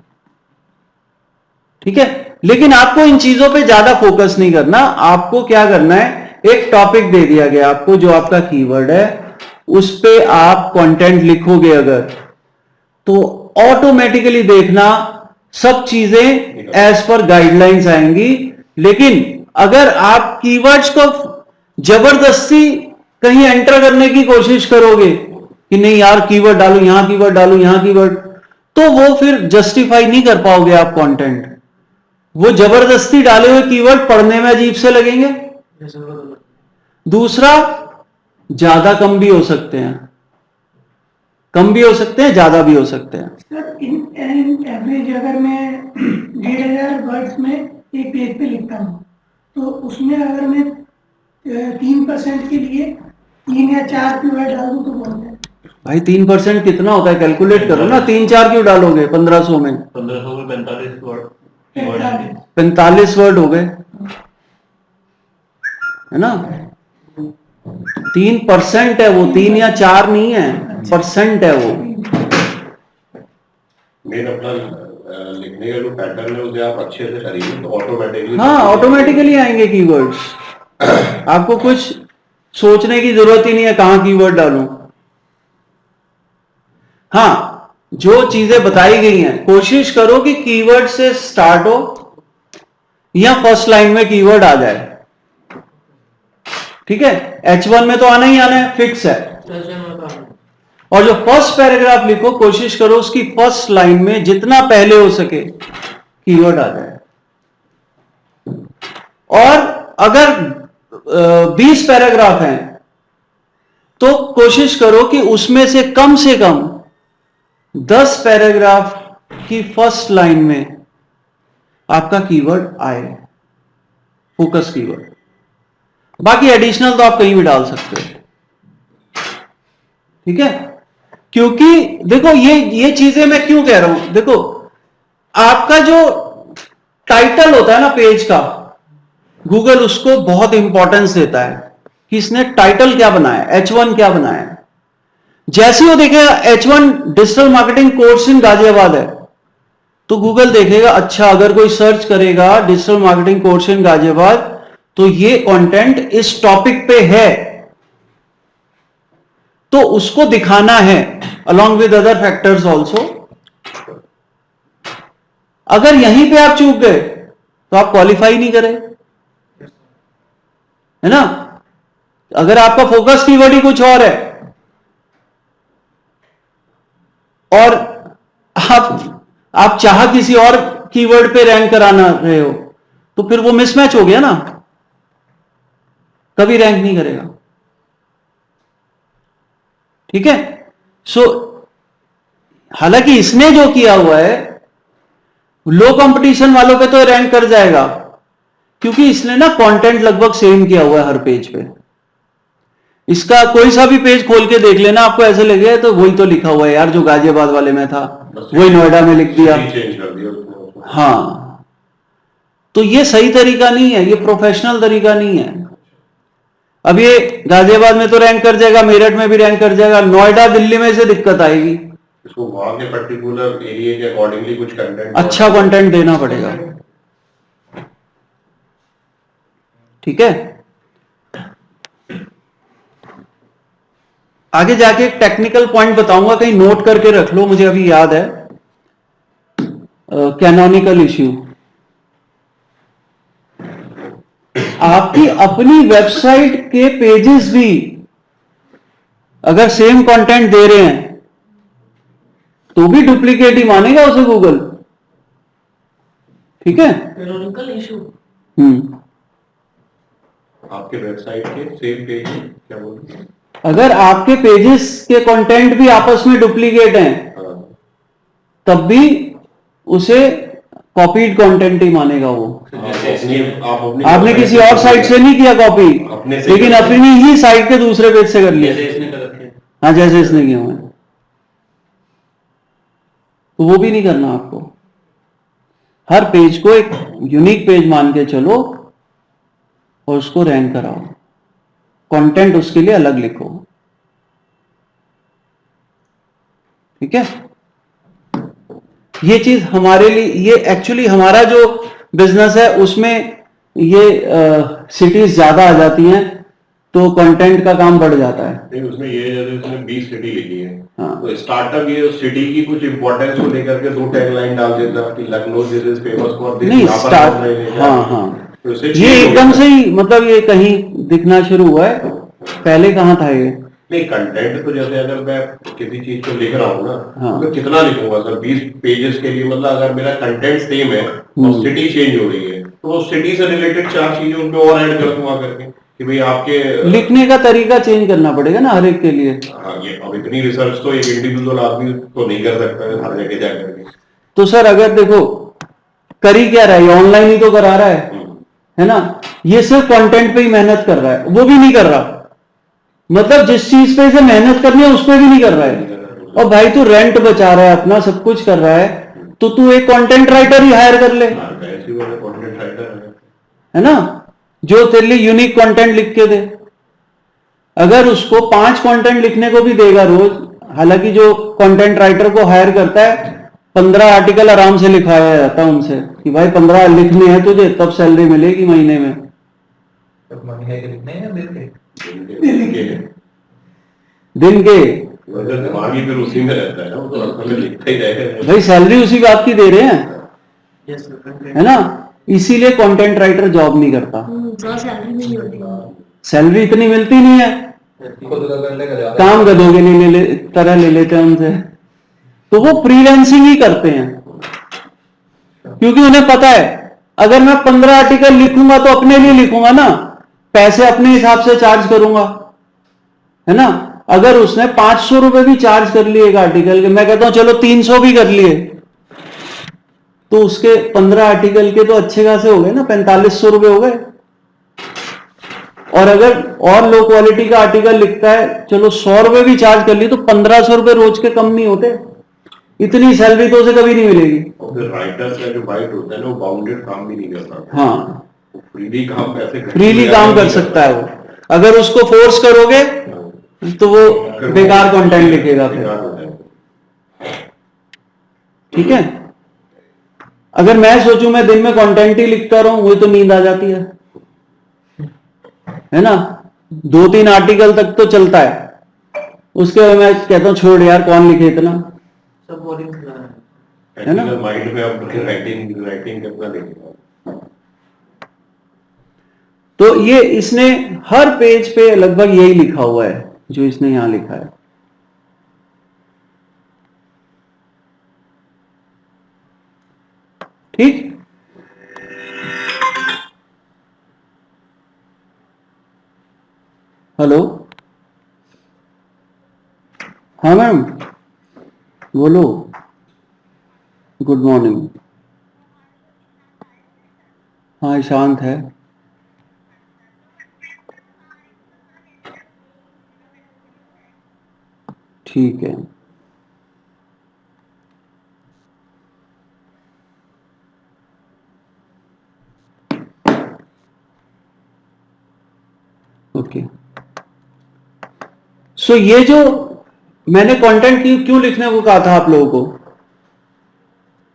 ठीक है। लेकिन आपको इन चीजों पे ज्यादा फोकस नहीं करना, आपको क्या करना है, एक टॉपिक दे दिया गया आपको जो आपका कीवर्ड है, उस पे आप कंटेंट लिखोगे अगर, तो ऑटोमेटिकली देखना सब चीजें एज पर गाइडलाइंस आएंगी। लेकिन अगर आप कीवर्ड्स को जबरदस्ती कहीं एंटर करने की कोशिश करोगे कि नहीं यार कीवर्ड डालो, यहां कीवर्ड डालो, यहां कीवर्ड, तो वो फिर जस्टिफाई नहीं कर पाओगे आप कंटेंट। वो जबरदस्ती डाले हुए कीवर्ड पढ़ने में अजीब से लगेंगे। दूसरा, ज्यादा कम भी हो सकते हैं, कम भी हो सकते हैं, ज्यादा भी हो सकते हैं। सर इन एवरेज अगर मैं 1500 वर्ड्स में एक पेज पे लिखता हूँ, तो उसमें अगर मैं 3% के लिए 3 या 4 कीवर्ड डाल दूं तो बहुत है। भाई 3% कितना होता है, कैलकुलेट करो ना, 3-4 क्यों डालोगे 1500 में? 1500 में 45 वर्ड कीवर्ड आएंगे। 45 वर्ड हो गए, है ना? 3% है वो, 3 या 4 नहीं है, परसेंट है वो। मेन अपना लिखने का जो पैटर्न है उसे आप अच्छे से करिए तो ऑटोमेटिकली, हाँ, ऑटोमेटिकली आएंगे कीवर्ड्स। आपको कुछ सोचने की जरूरत ही नहीं है कहां कीवर्ड डालूं। हाँ, जो चीजें बताई गई हैं कोशिश करो कि कीवर्ड से स्टार्ट हो या फर्स्ट लाइन में कीवर्ड आ जाए। ठीक है, H1 में तो आना ही आना है, फिक्स है। और जो फर्स्ट पैराग्राफ लिखो कोशिश करो उसकी फर्स्ट लाइन में जितना पहले हो सके कीवर्ड आ जाए। और अगर 20 पैराग्राफ हैं तो कोशिश करो कि उसमें से कम 10 पैराग्राफ की फर्स्ट लाइन में आपका कीवर्ड आए, फोकस कीवर्ड। बाकी एडिशनल तो आप कहीं भी डाल सकते हो। ठीक है, क्योंकि देखो ये चीजें मैं क्यों कह रहा हूं, देखो आपका जो टाइटल होता है ना पेज का, गूगल उसको बहुत इंपॉर्टेंस देता है कि इसने टाइटल क्या बनाया, H1 क्या बनाया। जैसे वो देखेगा H1 digital marketing course in Ghaziabad है तो गूगल देखेगा अच्छा अगर कोई सर्च करेगा digital marketing course in Ghaziabad तो ये कंटेंट इस टॉपिक पे है, तो उसको दिखाना है along with other factors also। अगर यहीं पे आप चूक गए तो आप क्वालिफाई नहीं करे, है ना? अगर आपका फोकस कीवर्ड ही कुछ और है और आप चाह किसी और कीवर्ड पे रैंक कराना रहे हो तो फिर वो मिसमैच हो गया ना, कभी रैंक नहीं करेगा। ठीक है, सो हालांकि इसने जो किया हुआ है लो कंपटीशन वालों पे तो रैंक कर जाएगा क्योंकि इसने ना कंटेंट लगभग सेम किया हुआ है हर पेज पे। इसका कोई सा भी पेज खोल के देख लेना, आपको ऐसे लगेगा तो वही तो लिखा हुआ है यार जो गाजियाबाद वाले में था, वही नोएडा में लिख दिया। चेंज कर दिया उसको। हाँ, तो ये सही तरीका नहीं है, ये प्रोफेशनल तरीका नहीं है। अब ये गाजियाबाद में तो रैंक कर जाएगा, मेरठ में भी रैंक कर जाएगा, नोएडा दिल्ली में से दिक्कत आएगी। इसको वहां के पर्टिकुलर एरिया के अकॉर्डिंगली कुछ कंटेंट, अच्छा कंटेंट देना पड़ेगा। ठीक है, आगे जाके एक टेक्निकल पॉइंट बताऊंगा, कहीं नोट करके रख लो, मुझे अभी याद है। कैनोनिकल इश्यू, आपकी अपनी वेबसाइट के पेजेस भी अगर सेम कंटेंट दे रहे हैं तो भी डुप्लीकेट ही मानेगा उसे गूगल। ठीक है, कैनोनिकल इशू। आपके वेबसाइट के सेम पेज क्या बोलते हैं, अगर आपके पेजेस के कंटेंट भी आपस में डुप्लीकेट हैं तब भी उसे कॉपीड कंटेंट ही मानेगा वो। आपने किसी और साइट से नहीं किया कॉपी, लेकिन अपनी ही साइट के दूसरे पेज से कर लिया। जैसे इसने कर रखे हैं। हाँ, जैसे इसने किया हुआ है, तो वो भी नहीं करना आपको। हर पेज को एक यूनिक पेज मान के चलो और उसको रैंक कराओ, कंटेंट उसके लिए अलग लिखो। ठीक है, ये चीज हमारे लिए, ये एक्चुअली हमारा जो बिजनेस है उसमें ये सिटीज ज्यादा आ जाती हैं तो कंटेंट का काम बढ़ जाता है। नहीं, उसमें ये जैसे उसने 20 सिटी लिखी है, हाँ। तो स्टार्टअप ये सिटी की कुछ इंपॉर्टेंस को लेकर के 2 टैगलाइन डाल देता कि Lucknow this is famous for this. नहीं, स्टार्ट, हाँ हाँ, तो इससे ये एकदम से ही मतलब ये कहीं दिखना शुरू हुआ है, पहले कहाँ था ये? नहीं, कंटेंट तो जैसे अगर मैं किसी चीज को लिख रहा हूँ ना, हाँ। तो कितना लिखूंगा सर 20 पेजेस के लिए, मतलब अगर मेरा कंटेंट सेम है और सिटी चेंज हो रही है तो वो सिटी से रिलेटेड 4 चीजें उनमें और ऐड कर दूंगा करके कि भाई आपके लिखने का तरीका चेंज करना पड़ेगा ना हर एक के लिए। हाँ, ये अब इतनी रिसर्च तो एक इंडिविजुअल आदमी तो नहीं कर सकता है हर जगह जाकर के। तो सर अगर देखो करी क्या रहा है, ऑनलाइन ही तो करा रहा है ना, ये सिर्फ कंटेंट पे ही मेहनत कर रहा है, वो भी नहीं कर रहा, मतलब जिस चीज पे इसे मेहनत करनी है उस पे भी नहीं कर रहा है। और भाई तू रेंट बचा रहा है, अपना सब कुछ कर रहा है, तो तू एक कंटेंट राइटर ही हायर कर ले, ऐसी वाले कंटेंट राइटर है ना, जो तेरे लिए यूनिक कंटेंट लिख के दे। अगर उसको 5 कंटेंट लिखने को भी देगा रोज, हालांकि जो कंटेंट राइटर को हायर करता है 15 आर्टिकल आराम से लिखवाया जाता है उनसे कि भाई 15 लिखने हैं तुझे, तब सैलरी मिलेगी महीने में। तब महीने के लिखने हैं दिन के? दिन के दिमाग ही फिर उसी में रहता है ना, वो तो असल में लिखता ही रहेगा। भाई सैलरी उसी बात की दे रहे हैं, Yes, sir, content. है ना, इसीलिए कंटेंट राइटर जॉब नहीं करता। जो सैलरी नहीं होती। सैलरी इतनी मिलती नहीं है, खुद का करने का ज्यादा काम गधों के तरह ले लेते हैं उनसे, तो वो फ्रीलांसिंग ही करते हैं, क्योंकि उन्हें पता है अगर मैं 15 आर्टिकल लिखूंगा तो अपने लिए लिखूंगा ना, पैसे अपने हिसाब से चार्ज करूंगा, है ना। अगर उसने 500 रुपए भी चार्ज कर लिए एक आर्टिकल के, मैं कहता हूं चलो 300 भी कर लिए, तो उसके 15 आर्टिकल के तो अच्छे खासे हो गए ना, 4500 रुपए हो गए। और अगर और लो क्वालिटी का आर्टिकल लिखता है, चलो 100 रुपए भी चार्ज कर ली, तो 1500 रुपए रोज के कम नहीं होते। इतनी सैलरी तो उसे कभी नहीं मिलेगी। और फिर राइटर्स का जो बाइट होता है ना, वो बाउंडेड काम भी नहीं करता, हाँ, फ्रीली काम फ्रीली काम कर सकता है वो। अगर उसको फोर्स करोगे तो वो बेकार कंटेंट लिखेगा फिर, ठीक है। अगर मैं सोचूं मैं दिन में कंटेंट ही लिखता रहूं, वो तो नींद आ जाती है ना। 2-3 आर्टिकल तक तो चलता है, उसके बाद मैं कहता हूं छोड़ यार, कौन लिखे इतना, सब बोरिंग है ना। माइंड में आप राइटिंग कितना लिखेगा। तो ये इसने हर पेज पे लगभग यही लिखा हुआ है जो इसने यहां लिखा है। ठीक, हेलो, हाँ मैम बोलो, गुड मॉर्निंग। हाँ शांत है। ठीक है, ओके। सो ये जो मैंने कंटेंट क्यों लिखने को कहा था आप लोगों को,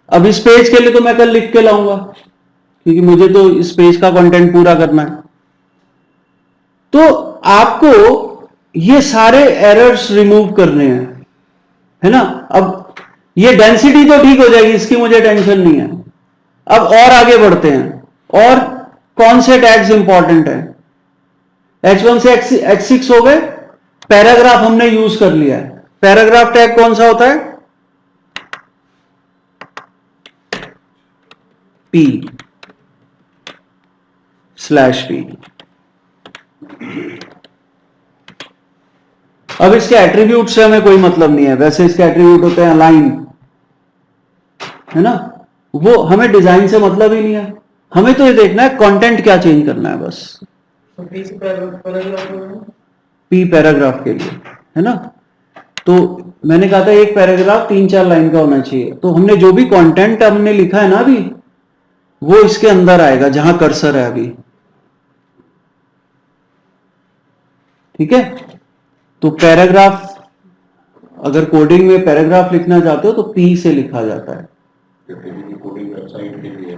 अब इस पेज के लिए तो मैं कल लिख के लाऊंगा, क्योंकि मुझे तो इस पेज का कंटेंट पूरा करना है। तो आपको ये सारे एरर्स रिमूव करने हैं, है ना। अब ये डेंसिटी तो ठीक हो जाएगी, इसकी मुझे टेंशन नहीं है। अब और आगे बढ़ते हैं, और कौन से टैग्स इंपॉर्टेंट है। H1 से H6 हो गए। पैराग्राफ हमने यूज कर लिया है। पैराग्राफ टैग कौन सा होता है, P/P। अब इसके एट्रीब्यूट से हमें कोई मतलब नहीं है, वैसे इसके एट्रीब्यूट होते हैं अलाइन, है ना, वो हमें डिजाइन से मतलब ही नहीं है। हमें तो ये देखना है कंटेंट क्या चेंज करना है बस। P पैराग्राफ के लिए, है ना। तो मैंने कहा था एक पैराग्राफ 3-4 लाइन का होना चाहिए, तो हमने जो भी कंटेंट हमने लिखा है ना अभी, वो इसके अंदर आएगा जहां कर्सर है अभी, ठीक है। तो पैराग्राफ, अगर कोडिंग में पैराग्राफ लिखना चाहते हो तो P से लिखा जाता है, कोडिंग वेबसाइट के लिए।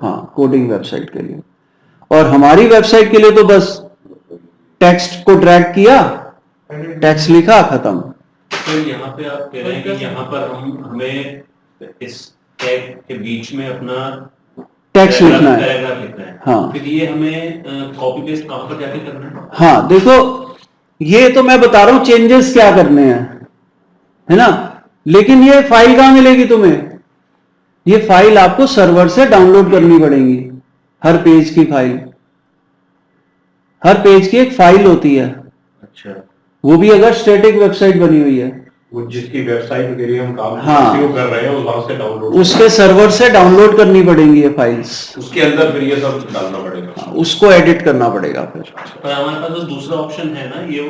हाँ, कोडिंग वेबसाइट के लिए। और हमारी वेबसाइट के लिए तो बस टेक्स्ट को ड्रैग किया, टेक्स्ट लिखा, खत्म। तो यहाँ पे आप कह रहे हैं कि यहाँ पर हमें इस टैग के बीच में अपना टेक्स्ट लिखना है, पैराग्राफ लिखना है। हाँ। फिर ये हमें कॉपी पेस्ट कहाँ पर जाके करना है? हाँ देखो, ये तो मैं बता रहा हूं चेंजेस क्या करने हैं, है ना। लेकिन ये फाइल कहां मिलेगी तुम्हें, ये फाइल आपको सर्वर से डाउनलोड करनी पड़ेगी। हर पेज की फाइल, हर पेज की एक फाइल होती है, अच्छा, वो भी अगर स्टैटिक वेबसाइट बनी हुई है। वो जिसकी वेबसाइट के लिए हम काम हाँ। SEO कर रहे हैं वहां से डाउनलोड, उसके सर्वर से डाउनलोड करनी पड़ेंगी ये फाइल्स, उसके अंदर फिर ये सब डालना पड़ेगा। उसको एडिट करना पड़ेगा फिर। पर हमारे पास तो दूसरा ऑप्शन है ना, ये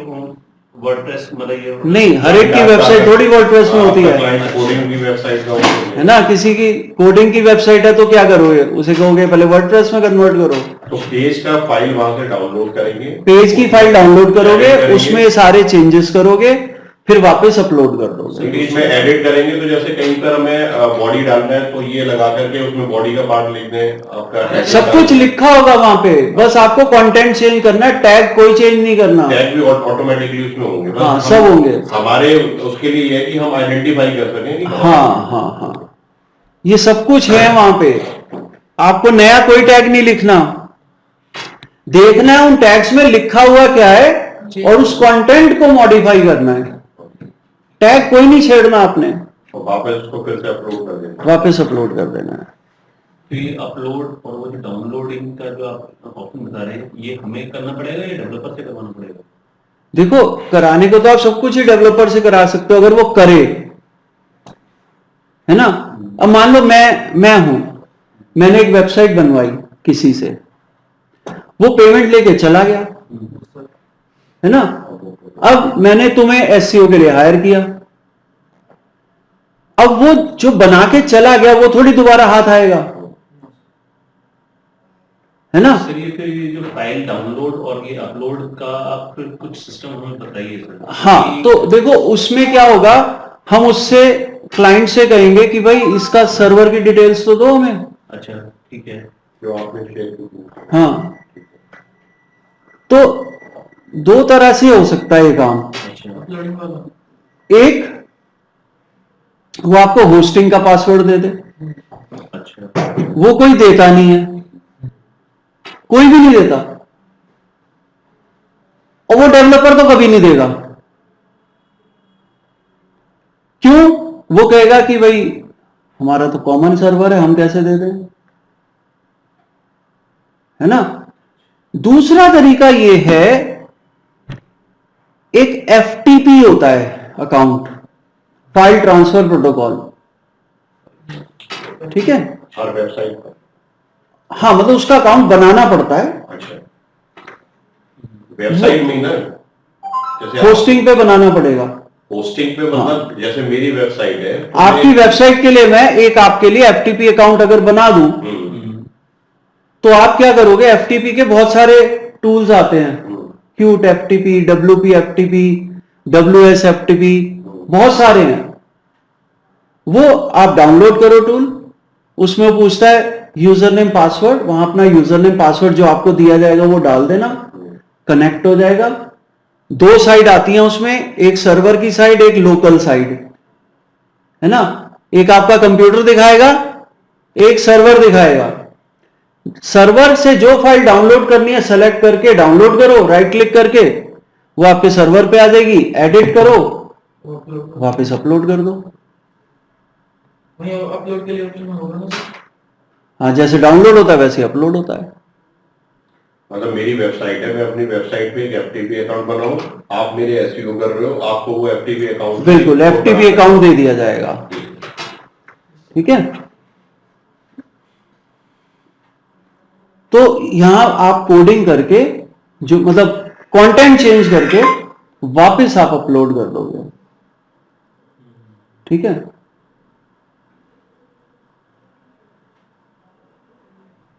वर्डप्रेस, मतलब ये नहीं, हर एक की वेबसाइट थोड़ी वर्डप्रेस में होती है, क्लाइंट कोडिंग की वेबसाइट का है ना। किसी की कोडिंग की वेबसाइट है तो क्या करोगे, उसे कहोगे पहले वर्डप्रेस में कन्वर्ट करो। तो पेज का फाइल वहां से डाउनलोड करेंगे, पेज की फाइल डाउनलोड करोगे, edit करेंगे। उसमें सारे चेंजेस करोगे, फिर वापस अपलोड कर दोगे। पेज में एडिट करेंगे तो जैसे कहीं पर हमें बॉडी डालना है तो ये लगा करके उसमें बॉडी का पार्ट लिख दें, आपका सब कुछ लिखा होगा वहां पे, बस आपको कंटेंट चेंज करना है, टैग कोई चेंज नहीं करना। टैग भी ऑटोमेटिकली उसमें होंगे, बस हाँ, हम- सब होंगे। हमारे उसके लिए ये है कि हम आइडेंटिफाई कर सकें कि हाँ हाँ हाँ, ये सब कुछ है वहां पे। आपको नया कोई टैग नहीं लिखना, देखना है उन टैग्स में लिखा हुआ क्या है और उस कंटेंट को मॉडिफाई करना है। टैग कोई नहीं छेड़ना आपने, तो वापस उसको फिर से अपलोड कर देना। वापस अपलोड कर देना है। तो ये अपलोड और वो जो डाउनलोडिंग का जो आप ऑप्शन बता रहे हैं, ये हमें करना पड़ेगा या डेवलपर से करवाना पड़ेगा? देखो, कराने को तो आप सब कुछ ही डेवलपर से करा सकते हो अगर वो करे, है ना। अब मान लो मैं हूं, मैंने एक वेबसाइट बनवाई किसी से, वो पेमेंट लेके चला गया, है ना। अब मैंने तुम्हें एसईओ के लिए हायर किया, अब वो जो बना के चला गया वो थोड़ी दोबारा हाथ आएगा, है ना। सर ये फिर ये जो फाइल डाउनलोड और ये अपलोड का आप फिर कुछ सिस्टम हमें बताइए सर। हाँ, तो देखो उसमें क्या होगा, हम उससे क्लाइंट से कहेंगे कि भाई इसका सर्वर की डिटेल्स तो दो हमें। अच्छा ठीक है। जो आपने शेयर की। हाँ, तो दो तरह से हो सकता है ये काम। अच्छा एक, वो आपको होस्टिंग का पासवर्ड दे दे, अच्छा वो कोई देता नहीं है, कोई भी नहीं देता, और वो डेवलपर तो कभी नहीं देगा। क्यों? वो कहेगा कि भाई हमारा तो कॉमन सर्वर है, हम कैसे दे दें, है ना। दूसरा तरीका ये है, एक एफटीपी होता है, अकाउंट फाइल ट्रांसफर प्रोटोकॉल, ठीक है। हर वेबसाइट पर। हाँ, मतलब उसका अकाउंट बनाना पड़ता है, अच्छा, वेबसाइट में ही ना, जैसे होस्टिंग पे बनाना पड़ेगा। होस्टिंग पे, मतलब जैसे मेरी वेबसाइट है तो आपकी मैं- वेबसाइट के लिए मैं एक आपके लिए एफटीपी अकाउंट अगर बना दूं, तो आप क्या करोगे, एफटीपी के बहुत सारे टूल्स आते हैं, cute FTP, WP FTP, WS FTP, बहुत सारे हैं। वो आप डाउनलोड करो टूल, उसमें वो पूछता है यूजर नेम पासवर्ड, वहां अपना यूजर नेम पासवर्ड जो आपको दिया जाएगा वो डाल देना, कनेक्ट हो जाएगा। दो साइड आती हैं उसमें, एक सर्वर की साइड, एक लोकल साइड, है ना। एक आपका कंप्यूटर दिखाएगा, एक सर्वर दिखाएगा। सर्वर से जो फाइल डाउनलोड करनी है सेलेक्ट करके डाउनलोड करो, राइट क्लिक करके, वो आपके सर्वर पे आ जाएगी, एडिट करो, वापस अपलोड कर दो। अपलोड के लिए ऑप्शन होगा ना सर? हाँ, जैसे डाउनलोड होता है वैसे अपलोड होता है। मतलब मेरी वेबसाइट है, मैं अपनी वेबसाइट पे एक एफटीपी अकाउंट बनाऊं, आप मेरे एसईओ कर रहे हो, आपको वो एफटीपी अकाउंट बिल्कुल, एफटीपी अकाउंट दे दिया जाएगा, ठीक है। तो यहां आप कोडिंग करके, जो मतलब कंटेंट चेंज करके वापस आप अपलोड कर दोगे, ठीक है।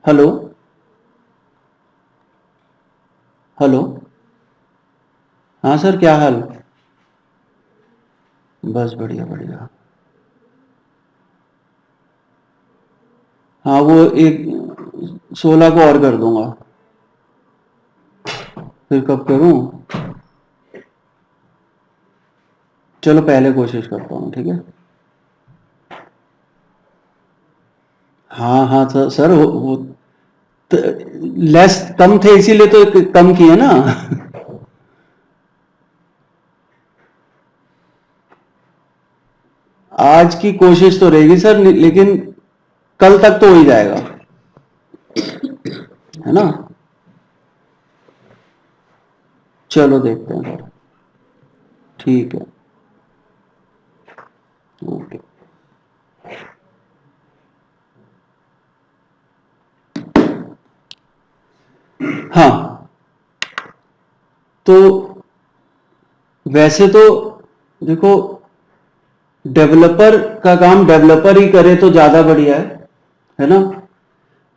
हेलो हेलो, हाँ सर, क्या हाल? बस बढ़िया बढ़िया। हाँ, वो एक 16 को और कर दूंगा, फिर कब करूं? चलो पहले कोशिश करता हूँ, ठीक है। हाँ हाँ सर, सर वो लेस कम थे इसीलिए तो कम किए ना। आज की कोशिश तो रहेगी सर, लेकिन कल तक तो हो ही जाएगा, है ना। चलो देखते हैं सर, ठीक है। हाँ, तो वैसे तो देखो, डेवलपर का काम डेवलपर ही करे तो ज्यादा बढ़िया है ना,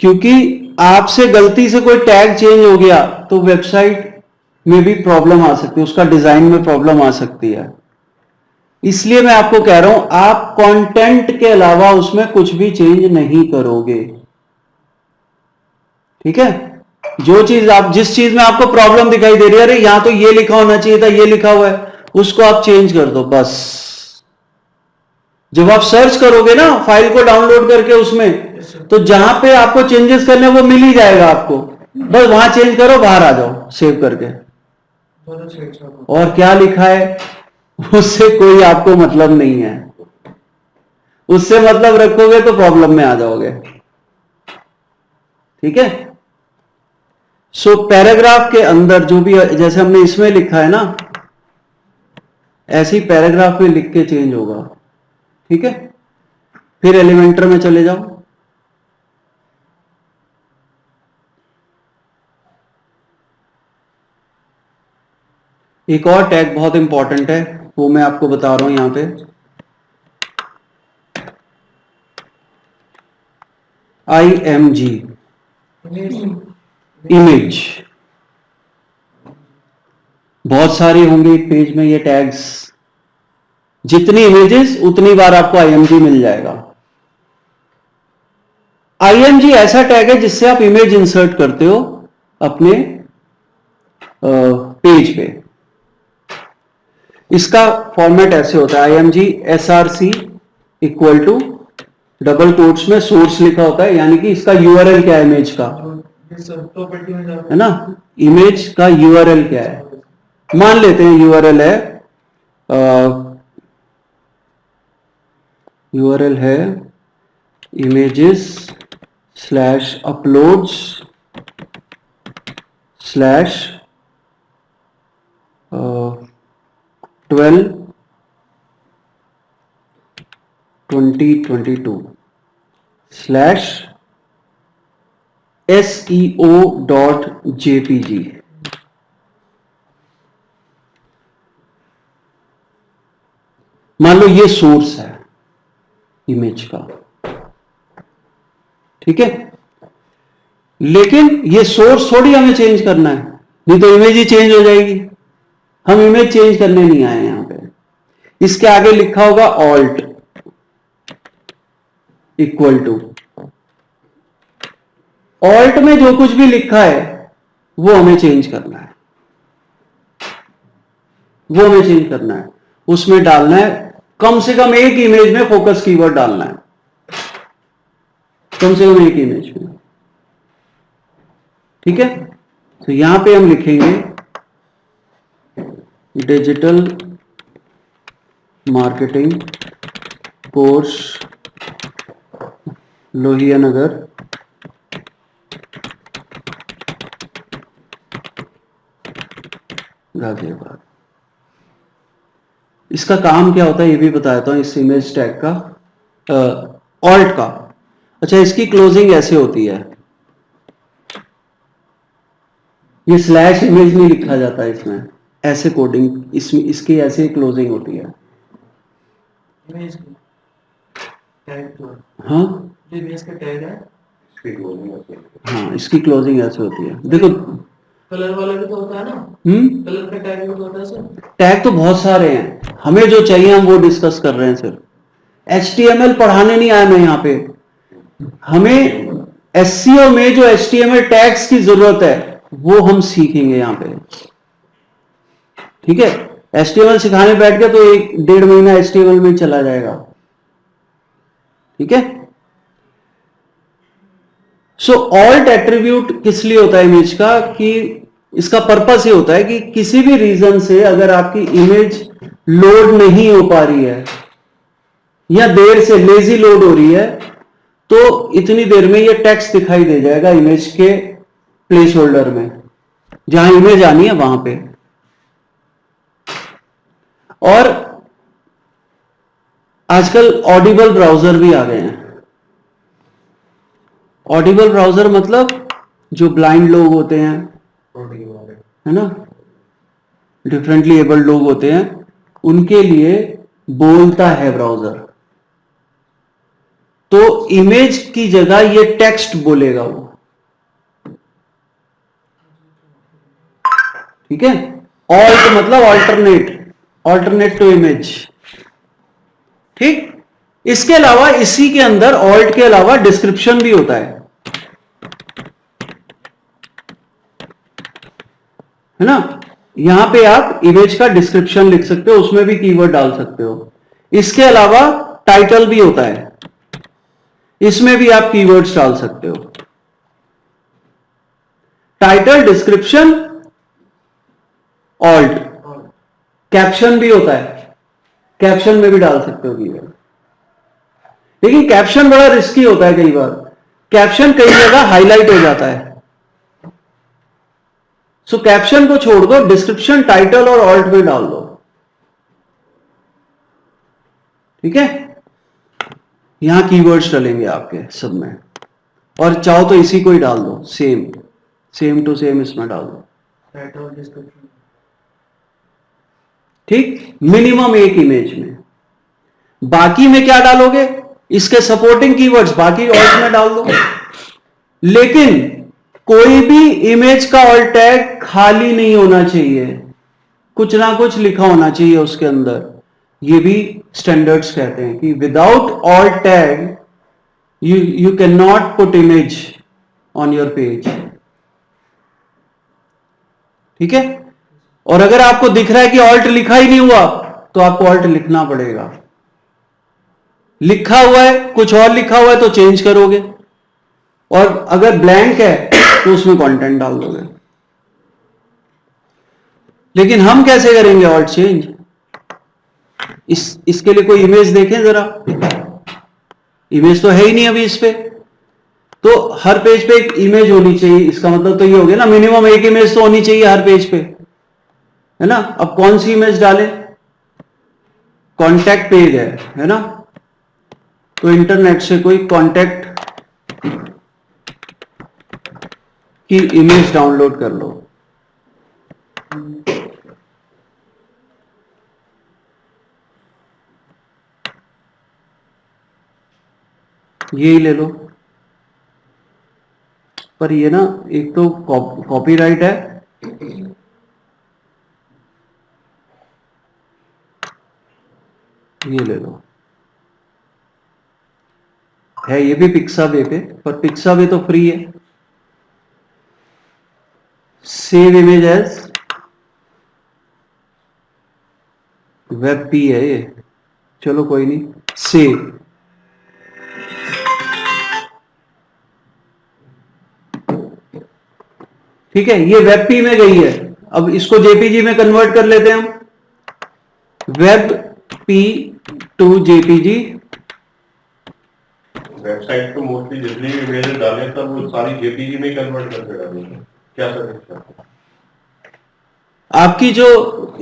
क्योंकि आपसे गलती से कोई टैग चेंज हो गया तो वेबसाइट में भी प्रॉब्लम आ सकती है, उसका डिजाइन में प्रॉब्लम आ सकती है। इसलिए मैं आपको कह रहा हूं, आप कंटेंट के अलावा उसमें कुछ भी चेंज नहीं करोगे, ठीक है। जो चीज आप, जिस चीज में आपको प्रॉब्लम दिखाई दे रही है, अरे यहां तो ये लिखा होना चाहिए था, ये लिखा हुआ है, उसको आप चेंज कर दो बस। जब आप सर्च करोगे ना फाइल को डाउनलोड करके उसमें, तो जहां पे आपको चेंजेस करने वो मिल ही जाएगा आपको, बस वहां चेंज करो, बाहर आ जाओ सेव करके। और क्या लिखा है उससे कोई आपको मतलब नहीं है, उससे मतलब रखोगे तो प्रॉब्लम में आ जाओगे, ठीक है। सो पैराग्राफ के अंदर जो भी, जैसे हमने इसमें लिखा है ना, ऐसे ही पैराग्राफ में लिख के चेंज होगा, ठीक है। फिर एलिमेंटर में चले जाओ, एक और टैग बहुत इंपॉर्टेंट है, वो मैं आपको बता रहा हूं यहां पे, IMG, इमेज। बहुत सारी होंगी एक पेज में ये टैग्स, जितनी इमेजेस उतनी बार आपको IMG मिल जाएगा। IMG ऐसा टैग है जिससे आप इमेज इंसर्ट करते हो अपने पेज पे। इसका फॉर्मेट ऐसे होता है, IMG SRC equal to double quotes में सोर्स लिखा होता है, यानी कि इसका URL क्या है इमेज का, है ना। इमेज का URL क्या है, मान लेते हैं URL है images/uploads/12/2022/SEO.jpg। मान लो ये सोर्स है इमेज का, ठीक है। लेकिन ये सोर्स थोड़ी हमें चेंज करना है, नहीं तो इमेज ही चेंज हो जाएगी। हम इमेज चेंज करने नहीं आए यहां पे। इसके आगे लिखा होगा ऑल्ट इक्वल टू, ऑल्ट में जो कुछ भी लिखा है वो हमें चेंज करना है, वो हमें चेंज करना है। उसमें डालना है कम से कम एक इमेज में फोकस कीवर्ड डालना है, कम से कम एक इमेज में, ठीक है। तो यहां पे हम लिखेंगे digital marketing course Lohia Nagar, Ghaziabad. इसका काम क्या होता है ये भी बताता हूं, इस इमेज टैग का, ऑल्ट का। अच्छा, इसकी क्लोजिंग ऐसे होती है, ये स्लैश इमेज नहीं लिखा जाता है इसमें, ऐसे कोडिंग इसमें, इसकी ऐसे क्लोजिंग होती है। हाँ हाँ, इसकी क्लोजिंग ऐसे होती है, देखो। कलर वाला भी तो होता है ना, कलर का टैग भी तो होता है सर। टैग तो बहुत सारे हैं, हमें जो चाहिए हम वो डिस्कस कर रहे हैं सिर्फ। HTML पढ़ाने नहीं आया मैं यहाँ पे, हमें SEO में जो HTML टैग्स की जरूरत है वो हम सीखेंगे यहाँ पे, ठीक है। HTML सिखाने बैठ गया तो 1-1.5 महीना HTML में चला जाएगा, ठीक है। सो ऑल्ट एट्रीब्यूट किस लिए होता है इमेज का, कि इसका पर्पस ये होता है कि किसी भी रीजन से अगर आपकी इमेज लोड नहीं हो पा रही है या देर से लेजी लोड हो रही है, तो इतनी देर में ये टेक्स्ट दिखाई दे जाएगा इमेज के प्लेस होल्डर में, जहां इमेज आनी है वहां पे। और आजकल ऑडिबल ब्राउजर भी आ गए हैं। ऑडिबल ब्राउजर मतलब जो ब्लाइंड लोग होते हैं है ना, डिफरेंटली एबल्ड लोग होते हैं, उनके लिए बोलता है ब्राउजर। तो इमेज की जगह ये टेक्स्ट बोलेगा वो, ठीक है। ऑल्ट मतलब ऑल्टरनेट, ऑल्टरनेट टू इमेज, ठीक। इसके अलावा इसी के अंदर ऑल्ट के अलावा डिस्क्रिप्शन भी होता है ना। यहां पे आप इमेज का डिस्क्रिप्शन लिख सकते हो, उसमें भी कीवर्ड डाल सकते हो। इसके अलावा टाइटल भी होता है, इसमें भी आप कीवर्ड्स डाल सकते हो। Title, description, alt. कैप्शन भी होता है, कैप्शन में भी डाल सकते हो कीवर्ड। लेकिन कैप्शन बड़ा रिस्की होता है कई बार, कैप्शन कई जगह हाईलाइट हो जाता है। सो कैप्शन को छोड़ दो, डिस्क्रिप्शन, टाइटल और ऑल्ट में डाल दो, ठीक है। यहां कीवर्ड्स डलेंगे आपके सब में, और चाहो तो इसी को ही डाल दो, सेम टू सेम इसमें डाल दो, ठीक। मिनिमम एक इमेज में। बाकी में क्या डालोगे, इसके सपोर्टिंग कीवर्ड्स बाकी ऑल्ट में डाल दो। लेकिन कोई भी इमेज का ऑल्ट टैग खाली नहीं होना चाहिए, कुछ ना कुछ लिखा होना चाहिए उसके अंदर। ये भी स्टैंडर्ड्स कहते हैं कि without alt tag you cannot put image on your page, ठीक है। और अगर आपको दिख रहा है कि ऑल्ट लिखा ही नहीं हुआ, तो आपको ऑल्ट लिखना पड़ेगा। लिखा हुआ है, कुछ और लिखा हुआ है तो चेंज करोगे, और अगर ब्लैंक है तो उसमें कंटेंट डाल दोगे। लेकिन हम कैसे करेंगे ऑल्ट चेंज? इसके लिए कोई इमेज देखें जरा, इमेज तो है ही नहीं अभी इस पे। तो हर पेज पे एक इमेज होनी चाहिए, इसका मतलब तो ये हो गया ना, मिनिमम एक इमेज तो होनी चाहिए हर पेज पे, है ना। अब कौन सी इमेज डालें? कॉन्टैक्ट पेज है ना, तो इंटरनेट से कोई कॉन्टैक्ट की इमेज डाउनलोड कर लो। यही ले लो, पर ये ना एक तो कॉपीराइट है, ये ले लो, है ये भी पिक्सावे पे, पर पिक्सावे तो फ्री है। सेव इमेज एज वेब-पी है ये, चलो कोई नहीं, सेव। ठीक है, ये वेब-पी में गई है। अब इसको जेपीजी में कन्वर्ट कर लेते हैं हम, वेब-पी टू जेपीजी। वेबसाइट पे मोस्टली जितनी भी इमेजेस डाले तब वो सारी जेपीजी में कन्वर्ट करके डालेंगे, क्या सर? आपकी जो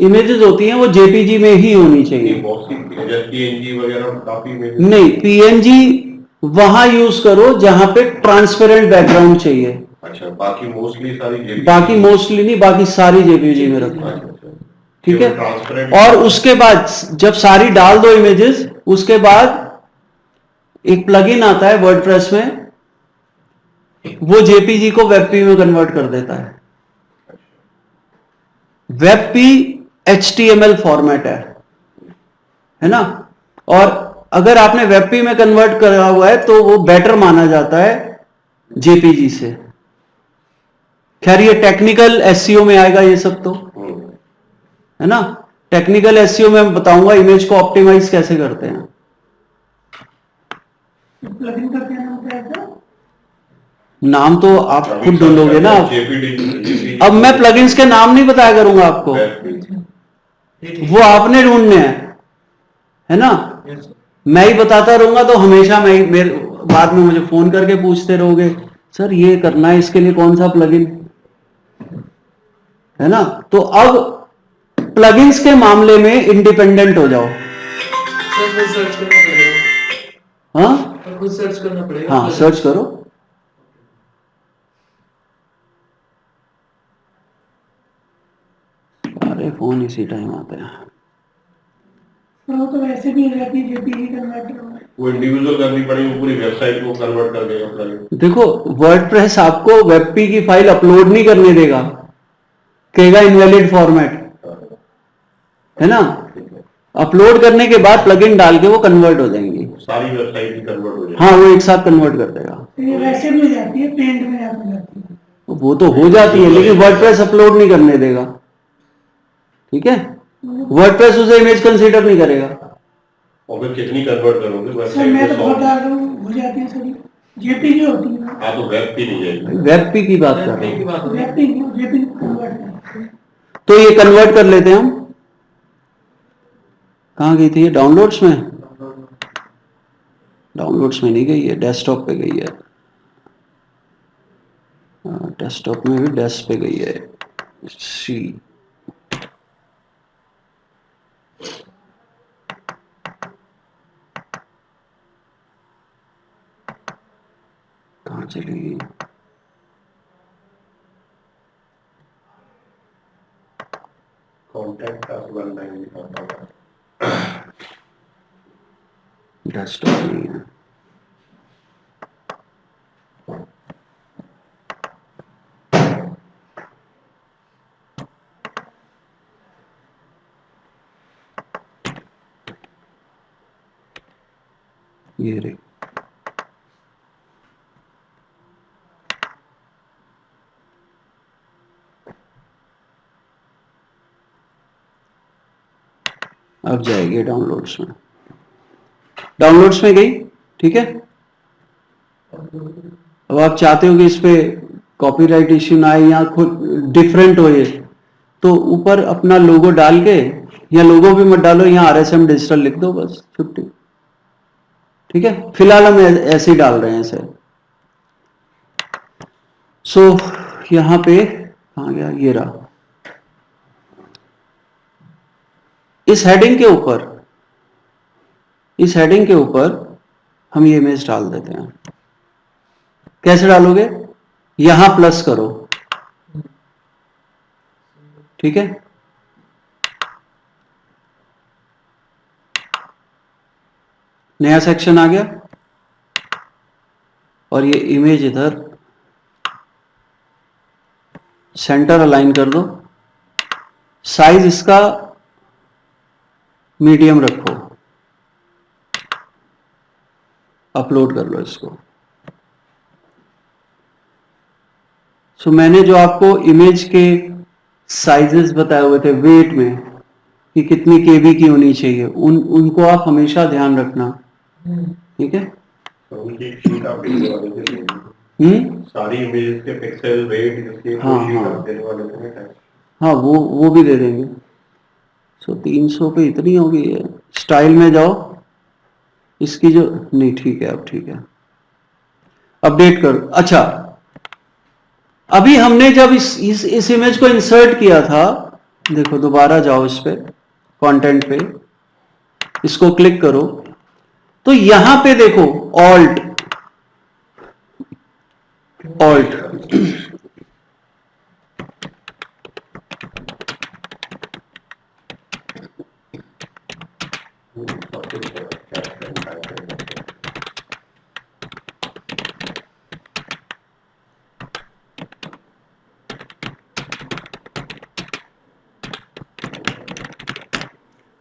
इमेजेस होती हैं वो जेपीजी में ही होनी चाहिए। बहुत सी पीएनजी वगैरह काफी इमेजेस। नहीं, पीएनजी वहां यूज करो जहां पे ट्रांसपेरेंट बैकग्राउंड चाहिए। अच्छा, बाकी मोस्टली सारी जेपीजी। बाकी मोस्टली नहीं, बाकी सारी जेपीजी में रखो, ठीक है। और उसके बाद जब सारी डाल दो इमेजेस, उसके बाद एक प्लगइन आता है वर्डप्रेस में, वो जेपीजी को वेब-पी में कन्वर्ट कर देता है। वेब-पी HTML फॉर्मेट है ना। और अगर आपने वेब-पी में कन्वर्ट करा हुआ है तो वो बेटर माना जाता है जेपीजी से। खैर ये टेक्निकल एसईओ में आएगा ये सब, तो है ना। टेक्निकल एसईओ में मैं बताऊंगा इमेज को ऑप्टिमाइज कैसे करते हैं। प्लगइन का क्या नाम क्या था? नाम तो आप खुद ढूंढोगे ना। अब मैं प्लगइन्स के नाम नहीं बताया करूंगा आपको, वो आपने ढूंढने हैं, है ना। मैं ही बताता रहूंगा तो हमेशा मेरे बाद में मुझे फोन करके पूछते रहोगे, सर ये करना है, इसके लिए कौन सा प्लगइन, है ना। तो अब प्लगइन्स के मामले में इंडिपेंडेंट हो जाओ। सर्च करना पड़ेगा। हाँ, खुद सर्च करना पड़ेगा। हाँ सर्च करो। फोन इसी टाइम आते हैं। वो तो वैसे भी रहती है जेपीजी कन्वर्टर में। वो इंडिविजुअल करनी पड़ेगी, वो पूरी वेबसाइट को कन्वर्ट कर देगा अपना। देखो वर्डप्रेस आपको वेबपी की फाइल अपलोड नहीं करने देगा, कहेगा इनवैलिड फॉर्मेट, है ना। अपलोड करने के बाद प्लगइन डाल के वो कन्वर्ट हो जाएंगी, सारी वेबसाइट ही कन्वर्ट हो जाएगी। हाँ वो एक साथ कन्वर्ट कर देगा। तो ये वैसे भी हो जाती है, पेंट में आप जाती है। वो तो हो जाती है लेकिन वर्डप्रेस अपलोड नहीं करने देगा, ठीक है। वर्डप्रेस उसे इमेज कंसीडर नहीं करेगा। और फिर कितनी कन्वर्ट करोगे सर वेबसाइट मैं में? तो 100 बहुत डाल रहा हूँ, हो जाती है सभी जेपीजी होती है ना। हाँ तो वेब पे नहीं जाएगी। वेबपी की बात कर रहा की हूँ, बात हो रही है। जेपीजी जेपीजी कन्वर्ट करते हैं। तो ये कन्वर्ट कर लेते हैं हम। कहाँ गई थी ये? डाउनलोड्स में? डाउनलोड्स में नहीं गई है, डेस्कटॉप पे गई है। डेस्कटॉप में भी डेस्क पे गई है। सी कहाँ चली गई? कॉन्टैक्ट का बनना ही नहीं था। डेस्कटॉप नहीं है। ये रे, अब जाएगी डाउनलोड्स में। डाउनलोड्स में गई, ठीक है। अब आप चाहते हो कि इस पे कॉपीराइट इश्यू ना आए या खुद डिफरेंट हो ये, तो ऊपर अपना लोगो डाल के, या लोगो भी मत डालो, यहाँ RSM डिजिटल लिख दो बस, छुट्टी, ठीक है। फिलहाल हम ऐसे ही डाल रहे हैं इसे। सो यहाँ पे कहाँ गया, ये रहा। इस हेडिंग के ऊपर, इस हेडिंग के ऊपर हम ये इमेज डाल देते हैं। कैसे डालोगे? यहां प्लस करो, ठीक है। नया सेक्शन आ गया और ये इमेज इधर सेंटर अलाइन कर दो। साइज इसका मीडियम रखो, अपलोड कर लो इसको। सो मैंने जो आपको इमेज के साइजेस बताए हुए थे वेट में कि कितनी केबी की होनी चाहिए, उनको आप हमेशा ध्यान रखना, ठीक है। तो उनकी एक शीट आप देने वाले थे, सारी इमेजेस के पिक्सल वेट इसके हाँ, शीट हाँ। आप देने वाले थे ना। हाँ वो भी दे देंगे। सो 300 पे इतनी होगी है। स्टाइल में जाओ, इसकी जो नहीं, ठीक है, अब ठीक है, अपडेट करो। अच्छा, अभी हमने जब इस इमेज को इंसर्ट किया था, देखो दोबारा जाओ इस पे, कंटेंट पे, इसको क्लिक करो, तो यहां पे देखो alt alt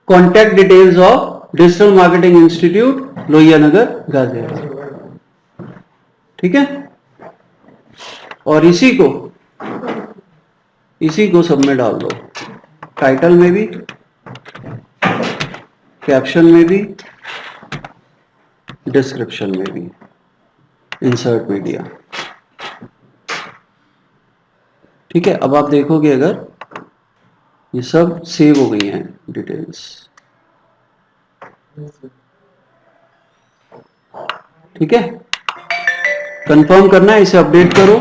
contact details of digital marketing institute Lohia Nagar Ghaziabad, ठीक है। और इसी को सब में डाल दो, टाइटल में भी, कैप्शन में भी, डिस्क्रिप्शन में भी, इंसर्ट मीडिया, ठीक है। अब आप देखोगे अगर ये सब सेव हो गई हैं डिटेल्स, ठीक है। कंफर्म करना है, इसे अपडेट करो।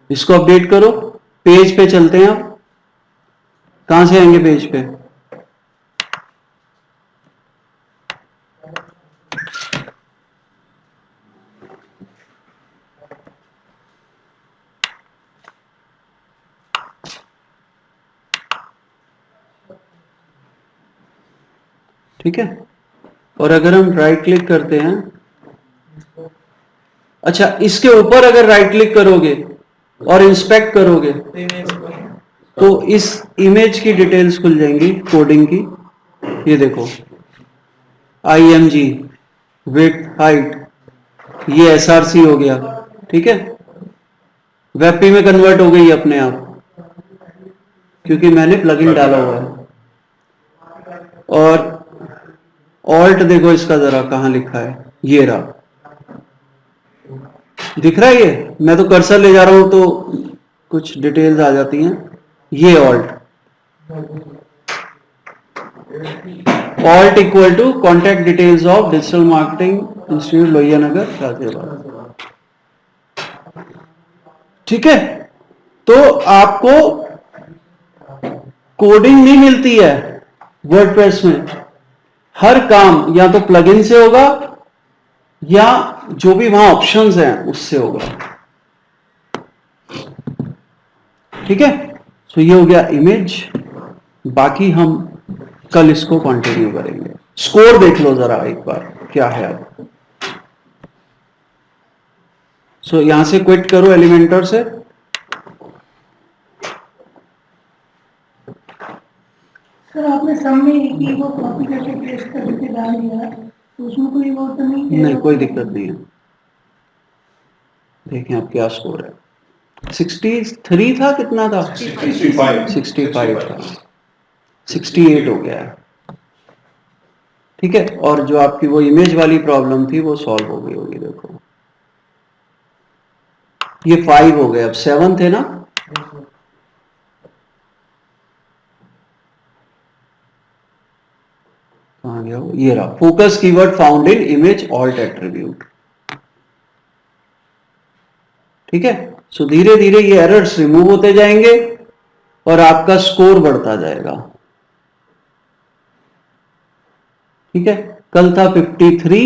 इसको अपडेट करो, पेज पे चलते हैं। अब कहां से आएंगे पेज पे? ठीक है। और अगर हम राइट क्लिक करते हैं, अच्छा इसके ऊपर अगर राइट क्लिक करोगे और इंस्पेक्ट करोगे तो इस इमेज की डिटेल्स खुल जाएंगी कोडिंग की। ये देखो IMG, विड्थ, हाइट, ये SRC हो गया, ठीक है। वेबपी में कन्वर्ट हो गई अपने आप क्योंकि मैंने प्लगइन डाला हुआ है। और ऑल्ट देखो इसका जरा कहां लिखा है, ये रहा, दिख रहा है ये, मैं तो कर्सर ले जा रहा हूं तो कुछ डिटेल्स आ जाती हैं। ये alt equal to contact details of digital marketing institute Lohia Nagar Ghaziabad, ठीक है। तो आपको कोडिंग नहीं मिलती है वर्डप्रेस में, हर काम या तो प्लगइन से होगा या जो भी वहां ऑप्शंस हैं उससे होगा, ठीक है। तो ये हो गया इमेज, बाकी हम कल इसको कंटिन्यू करेंगे। स्कोर देख लो जरा एक बार क्या है अब। सो यहां से क्विट करो एलिमेंटर से, सर आपने सामने एक ही वो कॉपी करके पेस्ट करके डाल दिया तो उसमें कोई वो तो नहीं कोई दिक्कत नहीं है। देखें अब क्या स्कोर है, 63 था, कितना था, 65 था, 68 हो गया है, ठीक है। और जो आपकी वो इमेज वाली प्रॉब्लम थी वो सॉल्व हो गई होगी, देखो ये 5 हो गया, अब 7 थे ना। कहां गया वो, ये रहा, फोकस कीवर्ड फाउंड इन इमेज ऑल्ट एट्रीब्यूट, ठीक है। सो धीरे धीरे ये एरर्स रिमूव होते जाएंगे और आपका स्कोर बढ़ता जाएगा, ठीक है। कल था 53,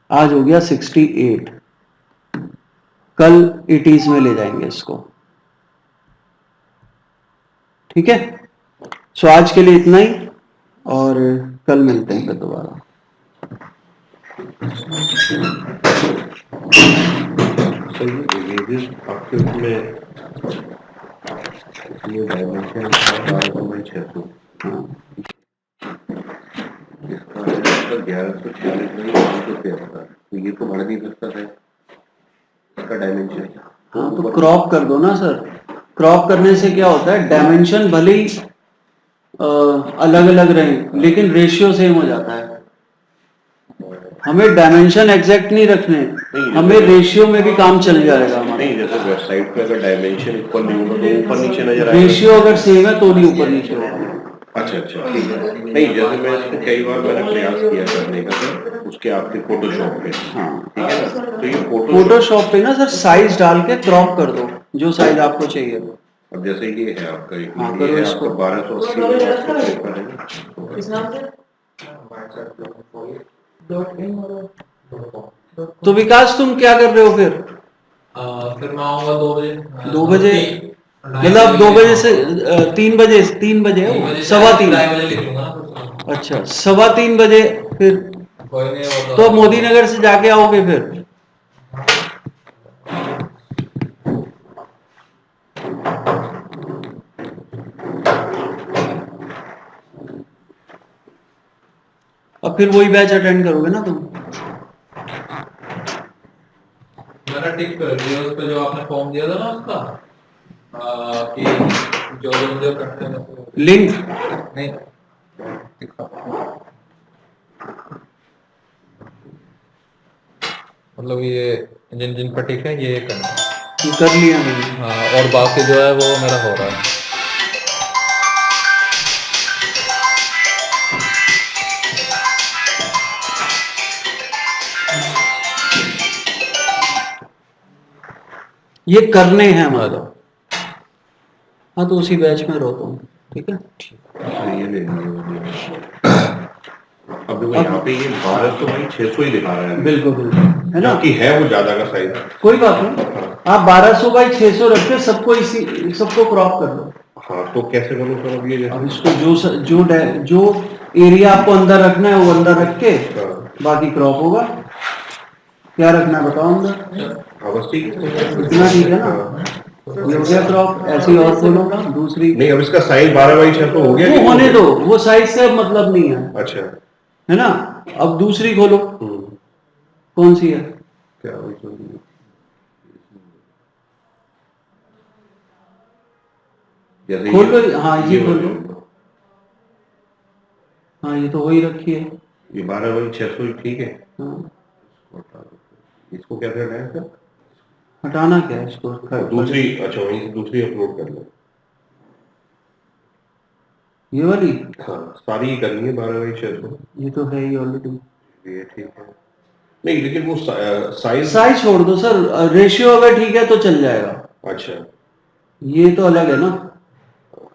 आज हो गया 68, कल 80s में ले जाएंगे इसको, ठीक है। सो आज के लिए इतना ही और कल मिलते हैं फिर दोबारा। सर ये इमेजेस आपके उसमें ये डायमेंशन 1200 इसका 1146 में 513 था, तो ये तो बढ़ नहीं सकता था इसका डायमेंशन। हाँ तो क्रॉप कर दो ना सर, क्रॉप करने से क्या होता है, डायमेंशन भले ही अलग अलग रहे लेकिन रेशियो सेम हो जाता है। हमें डायमेंशन एग्जैक्ट नहीं रखने, हमें रेशियो में भी काम चल जाएगा हमारा। नहीं जैसे वेबसाइट पे अगर डायमेंशन इक्वल नहीं होगा तो ऊपर नीचे नजर आएगा, रेशियो अगर सेम है तो नहीं ऊपर नीचे होगा। अच्छा ठीक है। नहीं जैसे मैं इसको कई बार मैंने प्रयास किया करने का सर, उसके आपके फोटोशॉप पे, हाँ ठीक है ना, तो ये फोटोशॉप पे ना सर साइज डाल के क्रॉप कर दो जो साइज आपको चाहिए। अब जैसे ये है आपका, हाँ, ये करो है इसको। आपका 1280 में 553 है ना। तो विकास तुम क्या कर रहे हो फिर? फिर मैं आऊंगा 2 बजे। 2 बजे मतलब 2 बजे से 3 बजे, 3 बजे सवा 3 बजे लिख लूंगा। अच्छा 3:15 बजे फिर कोई नहीं वो तो मोदी नगर से जाके आओगे फिर? अब फिर वही बैच अटेंड करोगे ना तुम? मैंने टिक कर दिया उस पे जो आपने फॉर्म दिया था ना उसका, कि जो जो मुझे करते हैं लिंक नहीं मतलब ये जिन जिन पर टिक है ये करना। कर लिया मैंने। हाँ और बाकी जो है वो मेरा हो रहा है। ये करने हैं मतलब। हाँ तो उसी बैच में रहो तुम, ठीक है। ये ले लीजिए। अब देखो यहाँ पे ये 1200 बाई 600 ही दिखा रहा है, बिल्कुल बिल्कुल है ना, कि है वो ज्यादा का साइज। कोई बात नहीं, आप 1200 बाई 600 रख के सबको क्रॉप कर दो। हाँ तो कैसे करूँ सर अब ये अब जैसे इसको जो एरिया आपको अंदर रखना है वो अंदर रख के हाँ बाकी क्रॉप होगा। क्या रखना है बताओ अंदर। हाँ बस ठीक है इतना ठीक है ना। हाँ। ये हो गया क्रॉप। ऐसी और खोलो दूसरी। नहीं अब इसका साइज 12x6 तो हो गया वो कि नहीं होने हो दो, गया? वो साइज से अब मतलब नहीं है, अच्छा है ना। अब दूसरी खोलो। कौन सी है? क्या वही तो जैसे खोल लो। हाँ ये खोल लो। वाली- हाँ ये तो वही रखी है। ये 12x6 ठीक है। हाँ, इसको क्या करना है सर? हटाना क्या है इसको। और दूसरी अच्छा वहीं से दूसरी अपलोड कर लो। ये वाली। हाँ सारी ही करनी है 12x6 ये तो है ही ऑलरेडी। ये ठीक है। नहीं लेकिन वो साइज साइज छोड़ दो सर, रेशियो अगर ठीक है तो चल जाएगा। अच्छा ये तो अलग है ना,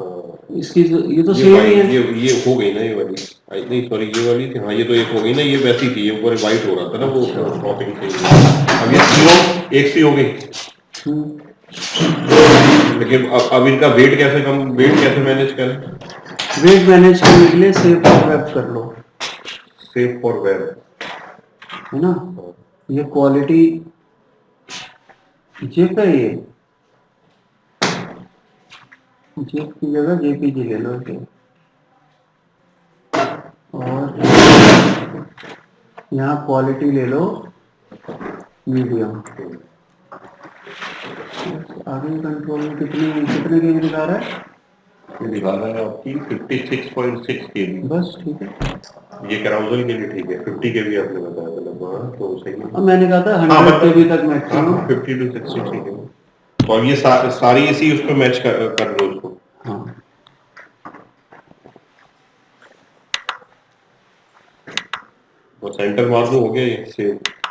हाँ इसकी ये तो ये सेम ही वाली है। ये हो गई ना ये वाली नहीं सॉरी ये वाली थी हाँ ये तो एक हो गई ना ये वैसी थी ये ऊपर वाइट हो रहा था ना वो क्रॉपिंग थी अब ये तीनों एक सी हो गई हम्म। लेकिन अब इनका वेट कैसे मैनेज करें वेट मैनेज करने के लिए सेव फॉर वेब कर लो, सेव फॉर वेब है ना। ये क्वालिटी जेप है, ये जेप की जगह जेपीजी ले लो इसे। और यहाँ क्वालिटी ले लो मीडियम। आगे कंट्रोल में कितने के दिखा रहा है? ये दिखा रहा है आपकी 56.6 kb बस ठीक है। ये कैराउजल के लिए ठीक है 50 के भी आपने बताया था लगभग हाँ, तो सही है अब मैंने कहा था हाँ 100 के बी तक हाँ मैक्सिमम। 50 to 60 ठीक है तो अब ये सारी इसी उस पर मैच कर लो इसको हाँ और सेंटर मार दो हो गया ये सेव